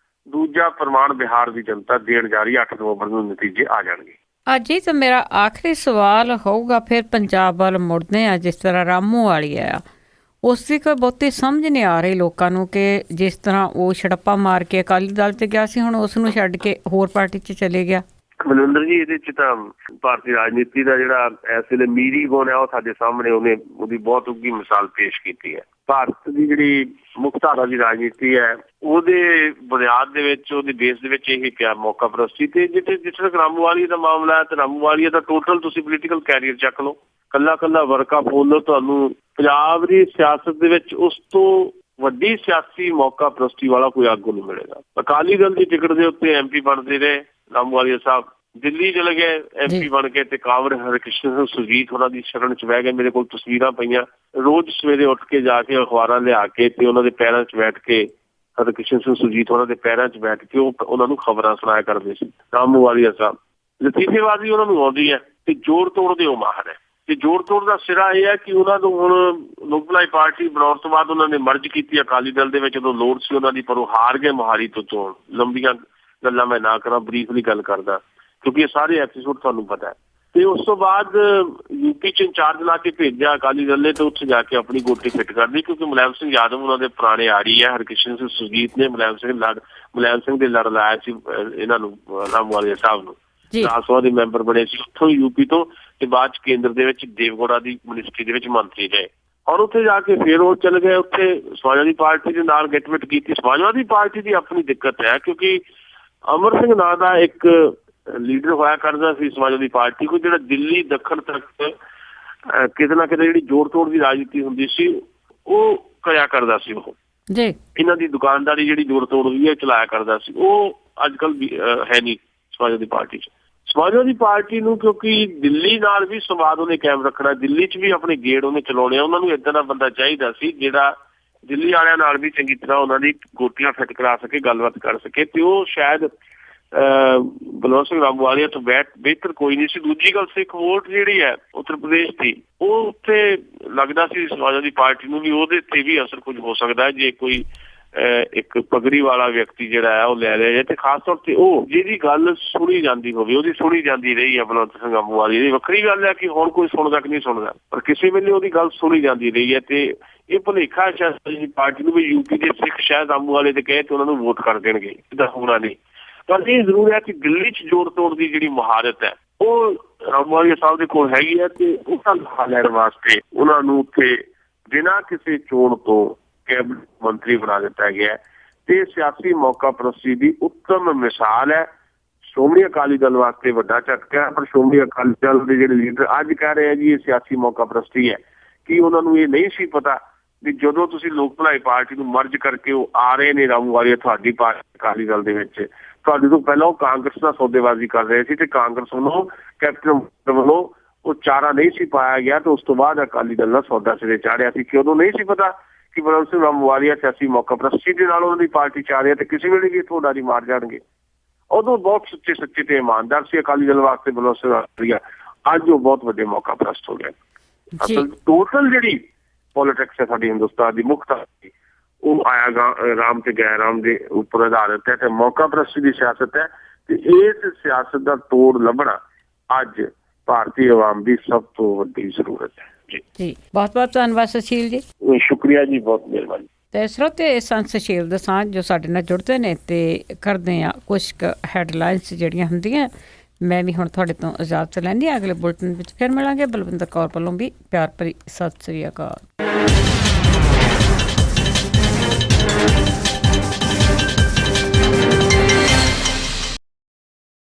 ਦੂਜਾ ਪ੍ਰਮਾਣ ਬਿਹਾਰ ਦੀ ਜਨਤਾ ਦੇਣ ਜਾ ਰਹੀ। 8 ਨਵੰਬਰ ਨੂੰ ਨਤੀਜੇ ਆ ਜਾਣਗੇ। ਅੱਜ ਹੀ ਤਾਂ ਮੇਰਾ ਆਖਰੀ ਸਵਾਲ ਹੋਊਗਾ, ਫਿਰ ਪੰਜਾਬ ਵੱਲ ਮੁੜਦੇ ਆ। ਜਿਸ ਤਰ੍ਹਾਂ ਰਾਮੂ ਵਾਲੀ ਆ, ਉਸ ਦੀ ਕੋਈ ਬਹੁਤੀ ਸਮਝ ਨਹੀਂ ਆ ਰਹੀ ਲੋਕਾਂ ਨੂੰ ਕਿ ਜਿਸ ਤਰ੍ਹਾਂ ਉਹ ਛੜੱਪਾ ਮਾਰ ਕੇ ਅਕਾਲੀ ਦਲ 'ਚ ਗਿਆ ਸੀ, ਹੁਣ ਉਸ ਨੂੰ ਛੱਡ ਕੇ ਹੋਰ ਪਾਰਟੀ 'ਚ ਚਲੇ ਗਿਆ। ਮਨਿੰਦਰ ਜੀ, ਇਹਦੇ 'ਚ ਤਾਂ ਭਾਰਤੀ ਰਾਜਨੀਤੀ ਦਾ ਜਿਹੜਾ ਇਸ ਵੇਲੇ ਮੀਰੀ ਗੁਣ ਹੈ ਉਹ ਸਾਡੇ ਸਾਹਮਣੇ ਉਹਦੀ ਬਹੁਤ ਉੱਘੀ ਮਿਸਾਲ ਪੇਸ਼ ਕੀਤੀ ਹੈ। ਭਾਰਤ ਦੀ ਜਿਹੜੀ ਮੁੱਖ ਧਾਰਾ ਦੀ ਰਾਜਨੀਤੀ ਹੈ ਉਹਦੇ ਬੁਨਿਆਦ ਦੇ ਵਿੱਚ, ਉਹਦੇ ਬੇਸ ਦੇ ਵਿੱਚ ਇਹ ਕਿਹਾ ਮੌਕਾ ਪ੍ਰਸਤੀ। ਤੇ ਜਿੱਥੇ ਤੱਕ ਰਾਮੂਵਾਲੀਆ ਦਾ ਮਾਮਲਾ ਹੈ ਤਾਂ ਰਾਮੂਵਾਲੀਆ ਦਾ ਟੋਟਲ ਤੁਸੀਂ ਪੋਲੀਟੀਕਲ ਕੈਰੀਅਰ ਚੱਕ ਲਓ, ਕੱਲਾ ਵਰਕਾ ਫੋਲ ਲਓ, ਤੁਹਾਨੂੰ ਪੰਜਾਬ ਦੀ ਸਿਆਸਤ ਦੇ ਵਿੱਚ ਉਸ ਤੋਂ ਵੱਡੀ ਸਿਆਸੀ ਮੌਕਾ ਪ੍ਰਸਤੀ ਵਾਲਾ ਕੋਈ ਆਗੂ ਨਹੀਂ ਮਿਲੇਗਾ। ਅਕਾਲੀ ਦਲ ਦੀ ਟਿਕਟ ਦੇ ਉੱਤੇ MP ਬਣਦੇ ਰਹੇ ਰਾਮੂਵਾਲੀਆ ਸਾਹਿਬ, ਦਿੱਲੀ ਚਲੇ ਗਏ MP ਬਣ ਕੇ, ਤੇ ਕਾਂਵਰ ਹਰਕ੍ਰਿਸ਼ਨ ਸਿੰਘ ਸੁਰਜੀਤ ਉਹਨਾਂ ਦੀ ਸ਼ਰਨ 'ਚ ਬਹਿ ਗਏ। ਮੇਰੇ ਕੋਲ ਤਸਵੀਰਾਂ ਪਈਆਂ, ਰੋਜ਼ ਸਵੇਰੇ ਉੱਠ ਕੇ ਜਾ ਕੇ ਅਖਬਾਰਾਂ ਲਿਆ ਕੇ ਤੇ ਉਹਨਾਂ ਦੇ ਪੈਰਾਂ 'ਚ ਬੈਠ ਕੇ, ਹਰਕ੍ਰਿਸ਼ਨ ਸਿੰਘ ਸੁਰਜੀਤ ਉਹਨਾਂ ਦੇ ਪੈਰਾਂ 'ਚ ਬੈਠ ਕੇ ਉਹ ਉਹਨਾਂ ਨੂੰ ਖਬਰਾਂ ਸੁਣਾਇਆ ਕਰਦੇ ਸੀ। ਰਾਮੂਵਾਲੀਆ ਸਾਹਿਬ ਲਤੀਫੇਬਾਜ਼ੀ ਉਹਨਾਂ ਨੂੰ ਆਉਂਦੀ ਹੈ ਤੇ ਜੋੜ ਤੋੜ ਦੇ ਉਹ ਮਾਹਰ ਹੈ। ਤੇ ਜੋੜ ਤੋੜ ਦਾ ਸਿਰਾ ਇਹ ਹੈ ਕਿ ਉਹਨਾਂ ਨੂੰ ਹੁਣ ਲੋਕ ਭਲਾਈ ਪਾਰਟੀ ਬਣਾਉਣ ਤੋਂ ਬਾਅਦ ਉਹਨਾਂ ਨੇ ਮਰਜ ਕੀਤੀ ਅਕਾਲੀ ਦਲ ਦੇ ਵਿੱਚ ਜਦੋਂ ਲੋੜ ਸੀ ਉਹਨਾਂ ਦੀ, ਪਰ ਉਹ ਹਾਰ ਗਏ ਮੋਹਾਲੀ ਤੋਂ ਚੋਣ। ਲੰਬੀਆਂ ਗੱਲਾਂ ਮੈਂ ਨਾ ਕਰਾਂ, ਬਰੀਫਲੀ ਗੱਲ ਕਰਦਾ ਕਿਉਂਕਿ ਇਹ ਸਾਰੇ ਐਪੀਸੋਡ ਤੁਹਾਨੂੰ ਪਤਾ ਹੈ। ਤੇ ਉਸ ਤੋਂ ਬਾਅਦ UP 'ਚ ਇੰਚਾਰਜ ਲਾ ਕੇ ਭੇਜਿਆ ਅਕਾਲੀ ਦਲ ਨੇ ਤੇ ਉੱਥੇ ਜਾ ਕੇ ਆਪਣੀ ਗੋਟੀ ਫਿੱਟ ਕਰ ਲਈ, ਕਿਉਂਕਿ ਮੁਲਾਇਮ ਸਿੰਘ ਯਾਦਵ ਉਹਨਾਂ ਦੇ ਪੁਰਾਣੇ ਆੜੀ ਹੈ। ਹਰਕ੍ਰਿਸ਼ਨ ਸਿੰਘ ਸੁਰਜੀਤ ਨੇ ਮੁਲਾਇਮ ਸਿੰਘ ਦੇ ਲੜ ਲਾਇਆ ਸੀ ਇਹਨਾਂ ਨੂੰ, ਰਾਮੂਵਾਲੀਆ ਸਾਹਿਬ ਨੂੰ। ਰਾਜ ਸਭਾ ਦੇ ਮੈਂਬਰ ਬਣੇ ਸੀ ਉੱਥੋਂ UP ਤੋਂ, ਤੇ ਬਾਅਦ 'ਚ ਕੇਂਦਰ ਦੇ ਵਿੱਚ ਦੇਵਗੌੜਾ ਦੀ ਮਿਨਿਸਟਰੀ ਦੇ ਵਿੱਚ ਮੰਤਰੀ ਰਹੇ। ਔਰ ਉੱਥੇ ਜਾ ਕੇ ਫਿਰ ਉਹ ਚਲੇ ਗਏ, ਉੱਥੇ ਸਮਾਜਵਾਦੀ ਪਾਰਟੀ ਦੇ ਨਾਲ ਗਿਟਮਿਟ ਕੀਤੀ। ਸਮਾਜਵਾਦੀ ਪਾਰਟੀ ਦੀ ਆਪਣੀ ਦਿੱਕਤ ਹੈ ਕਿਉਂਕਿ ਅਮਰ ਸਿੰਘ ਨਾਂ ਦਾ ਇੱਕ ਲੀਡਰ ਹੋਇਆ ਕਰਦਾ ਸੀ ਸਮਾਜਵਾਦੀ ਪਾਰਟੀ ਕੋਲ, ਜਿਹੜਾ ਦਿੱਲੀ ਦੱਖਣ ਤੱਕ ਕਿਤੇ ਨਾ ਕਿਤੇ ਜਿਹੜੀ ਜੋੜ ਤੋੜ ਦੀ ਰਾਜਨੀਤੀ ਹੁੰਦੀ ਸੀ ਉਹ ਕਰਿਆ ਕਰਦਾ ਸੀ। ਉਹ ਜੀ ਇਹਨਾਂ ਦੀ ਦੁਕਾਨਦਾਰੀ ਜਿਹੜੀ ਜੋੜ ਤੋੜ ਹੋਈ ਹੈ ਚਲਾਇਆ ਕਰਦਾ ਸੀ। ਉਹ ਅੱਜ ਕੱਲ੍ਹ ਹੈ ਨਹੀਂ ਸਮਾਜਵਾਦੀ ਪਾਰਟੀ 'ਚ। ਸਮਾਜਵਾਦੀ ਪਾਰਟੀ ਨੂੰ ਕਿਉਂਕਿ ਦਿੱਲੀ ਨਾਲ ਵੀ ਸੰਵਾਦ ਉਹਨੇ ਕਾਇਮ ਰੱਖਣਾ, ਦਿੱਲੀ 'ਚ ਵੀ ਆਪਣੇ ਗੇੜ ਉਹਨੇ ਚਲਾਉਣੇ, ਉਹਨਾਂ ਨੂੰ ਏਦਾਂ ਦਾ ਬੰਦਾ ਚਾਹੀਦਾ ਸੀ ਜਿਹੜਾ ਦਿੱਲੀ ਵਾਲਿਆਂ ਨਾਲ ਵੀ ਚੰਗੀ ਤਰ੍ਹਾਂ ਉਹਨਾਂ ਦੀ ਗੋਟੀਆਂ ਫਿੱਟ ਕਰਾ ਸਕੇ, ਗੱਲਬਾਤ ਕਰ ਸਕੇ। ਤੇ ਉਹ ਸ਼ਾਇਦ ਬਲਵੰਤ ਸਿੰਘ ਰਾਮੂਵਾਲੀਆ ਤੋਂ ਬਿਹਤਰ ਕੋਈ ਨਹੀਂ ਸੀ। ਦੂਜੀ ਗੱਲ, ਸਿੱਖ ਵੋਟ ਜਿਹੜੀ ਹੈ ਉੱਤਰ ਪ੍ਰਦੇਸ਼ ਦੀ, ਉਹ ਉੱਥੇ ਲੱਗਦਾ ਸੀ ਸਮਾਜਵਾਦੀ ਪਾਰਟੀ ਨੂੰ ਵੀ ਉਹਦੇ ਤੇ ਵੀ ਅਸਰ ਕੁਝ ਹੋ ਸਕਦਾ ਹੈ ਜੇ ਕੋਈ ਇੱਕ ਪਗੜੀ ਵਾਲਾ ਵਿਅਕਤੀ ਜਿਹੜਾ ਹੈ ਉਹ ਲੈ ਲਿਆ ਜਾਏ, ਤੇ ਖਾਸ ਤੌਰ ਤੇ ਉਹ ਜਿਹਦੀ ਗੱਲ ਸੁਣੀ ਜਾਂਦੀ ਹੋਵੇ, ਉਹਦੀ ਸੁਣੀ ਜਾਂਦੀ ਰਹੀ ਹੈ ਬਲਵੰਤ ਸਿੰਘ ਰਾਮੂਵਾਲੀਆ ਦੀ। ਵੱਖਰੀ ਗੱਲ ਹੈ ਕਿ ਹੁਣ ਕੋਈ ਸੁਣਦਾ ਕਿ ਨਹੀਂ ਸੁਣਦਾ, ਪਰ ਕਿਸੇ ਵੇਲੇ ਉਹਦੀ ਗੱਲ ਸੁਣੀ ਜਾਂਦੀ ਰਹੀ ਹੈ। ਤੇ ਇਹ ਭੁਲੇਖਾ ਸ਼ਾਇਦ ਪਾਰਟੀ ਨੂੰ ਵੀ UP ਦੇ ਸਿੱਖ ਸ਼ਾਇਦ ਰਾਮੂਵਾਲੀਆ ਤੇ ਕਹੇ ਤੇ ਉਹਨਾਂ ਨੂੰ ਵੋਟ ਕਰ ਦੇਣਗੇ, ਇਹਦਾ ਹੋਣਾ ਨਹੀਂ। ਪਰ ਇਹ ਜ਼ਰੂਰ ਹੈ ਕਿ ਦਿੱਲੀ 'ਚ ਜੋੜ ਤੋੜ ਦੀ ਜਿਹੜੀ ਮਹਾਰਤ ਹੈ ਉਹ ਰਾਮੂਵਾਲੀਆ ਸਾਹਿਬ ਦੇ ਕੋਲ ਹੈਗੀ ਹੈ, ਤੇ ਉਹਦਾ ਲਾਹਾ ਲੈਣ ਵਾਸਤੇ ਉਹਨਾਂ ਨੂੰ ਉੱਥੇ ਬਿਨਾਂ ਕਿਸੇ ਚੋਣ ਤੋਂ ਕੈਬਨਿਟ ਮੰਤਰੀ ਬਣਾ ਦਿੱਤਾ ਗਿਆ। ਤੇ ਸਿਆਸੀ ਮੌਕਾ ਪ੍ਰਸਤੀ ਦੀ ਉੱਤਮ ਮਿਸਾਲ ਹੈ। ਸ਼੍ਰੋਮਣੀ ਅਕਾਲੀ ਦਲ ਵਾਸਤੇ ਵੱਡਾ ਝਟਕਾ ਹੈ, ਪਰ ਸ਼੍ਰੋਮਣੀ ਅਕਾਲੀ ਦਲ ਦੇ ਜਿਹੜੇ ਲੀਡਰ ਅੱਜ ਕਹਿ ਰਹੇ ਆ ਜੀ ਇਹ ਸਿਆਸੀ ਮੌਕਾ ਪ੍ਰਸਤੀ ਹੈ, ਕਿ ਉਹਨਾਂ ਨੂੰ ਇਹ ਨਹੀਂ ਸੀ ਪਤਾ ਵੀ ਜਦੋਂ ਤੁਸੀਂ ਲੋਕ ਭਲਾਈ ਪਾਰਟੀ ਨੂੰ ਮਰਜ ਕਰਕੇ ਉਹ ਆ ਰਹੇ ਨੇ ਰਾਮੂਵਾਲੀਆ ਤੁਹਾਡੀ ਪਾਰਟੀ ਅਕਾਲੀ ਦਲ ਦੇ ਵਿੱਚ, ਤੁਹਾਡੇ ਤੋਂ ਪਹਿਲਾਂ ਉਹ ਕਾਂਗਰਸ ਨਾਲ ਸੌਦੇਬਾਜ਼ੀ ਕਰ ਰਹੇ ਸੀ ਤੇ ਕਾਂਗਰਸ ਵੱਲੋਂ ਕੈਪਟਨ ਵੱਲੋਂ ਉਹ ਚਾਰਾ ਨਹੀਂ ਸੀ ਪਾਇਆ ਗਿਆ, ਤੇ ਉਸ ਤੋਂ ਬਾਅਦ ਅਕਾਲੀ ਦਲ ਨਾਲ ਸੌਦਾ ਸਿਰੇ ਚਾੜਿਆ ਸੀ। ਕਿ ਉਦੋਂ ਨਹੀਂ ਸੀ ਪਤਾ ਕਿ ਬਲਵੰਤ ਸਿੰਘ ਰਾਮੂਵਾਲੀਆ ਸਿਆਸੀ ਮੌਕਾ ਪ੍ਰਸਤੀ ਦੇ ਨਾਲ ਉਹਨਾਂ ਦੀ ਪਾਰਟੀ ਚਾਹ ਰਹੀ ਹੈ ਤੇ ਕਿਸੇ ਵੇਲੇ ਵੀ ਇੱਥੋਂ ਉਡਾਰੀ ਮਾਰ ਜਾਣਗੇ। ਉਦੋਂ ਬਹੁਤ ਸੱਚੇ ਤੇ ਇਮਾਨਦਾਰ ਸੀ ਅਕਾਲੀ ਦਲ ਵਾਸਤੇ ਬਲਵੰਤ ਸਿੰਘ ਰਾਮੂਵਾਲੀਆ, ਅੱਜ ਉਹ ਬਹੁਤ ਵੱਡੇ ਮੌਕਾ ਪ੍ਰਸਤ ਹੋ ਗਿਆ। ਅਸਲ ਟੋਟਲ ਜਿਹੜੀ ਪੋਲੀਟਿਕਸ ਹੈ ਸਾਡੀ ਹਿੰਦੁਸਤਾਨ ਦੀ ਮੁੱਖ ਧਾਰਾ ਉਹ ਆਇਆ ਰਾਮ ਤੇ ਗੈਰ ਰਾਮ ਦੇ ਉੱਪਰ ਆਧਾਰਿਤ ਹੈ ਤੇ ਮੌਕਾ ਪ੍ਰਸਤੀ ਦੀ ਸਿਆਸਤ ਹੈ। ਤੇ ਇਸ ਸਿਆਸਤ ਦਾ ਤੋੜ ਲੱਭਣਾ ਅੱਜ ਭਾਰਤੀ ਆਵਾਮ ਦੀ ਸਭ ਤੋਂ ਵੱਡੀ ਜ਼ਰੂਰਤ ਹੈ। ਜੀ ਬਹੁਤ ਬਹੁਤ ਧੰਨਵਾਦ ਸੁਸ਼ੀਲ ਜੀ। ਸ਼ੁਕਰੀਆ ਜੀ, ਬਹੁਤ ਮਿਹਰਬਾਨੀ। ਤੇ ਸਰੋਤੇ ਸੰਤ ਸੁਸ਼ੀਲ ਦਸਾਂਝ ਜੋ ਸਾਡੇ ਨਾਲ ਜੁੜਦੇ ਨੇ ਤੇ ਕਰਦੇ ਆ ਕੁਛ ਕੁ ਹੈਡਲਾਈਨਸ ਜਿਹੜੀਆਂ ਹੁੰਦੀਆਂ। ਮੈਂ ਵੀ ਹੁਣ ਤੁਹਾਡੇ ਤੋਂ ਇਜਾਜ਼ਤ ਲੈਂਦੀ ਹਾਂ, ਅਗਲੇ ਬੁਲਟਨ ਵਿੱਚ ਫਿਰ ਮਿਲਾਂਗੇ। ਬਲਵਿੰਦਰ ਕੌਰ ਵੱਲੋਂ ਵੀ ਪਿਆਰ ਭਰੀ ਸਤਿ ਸ੍ਰੀ ਅਕਾਲ।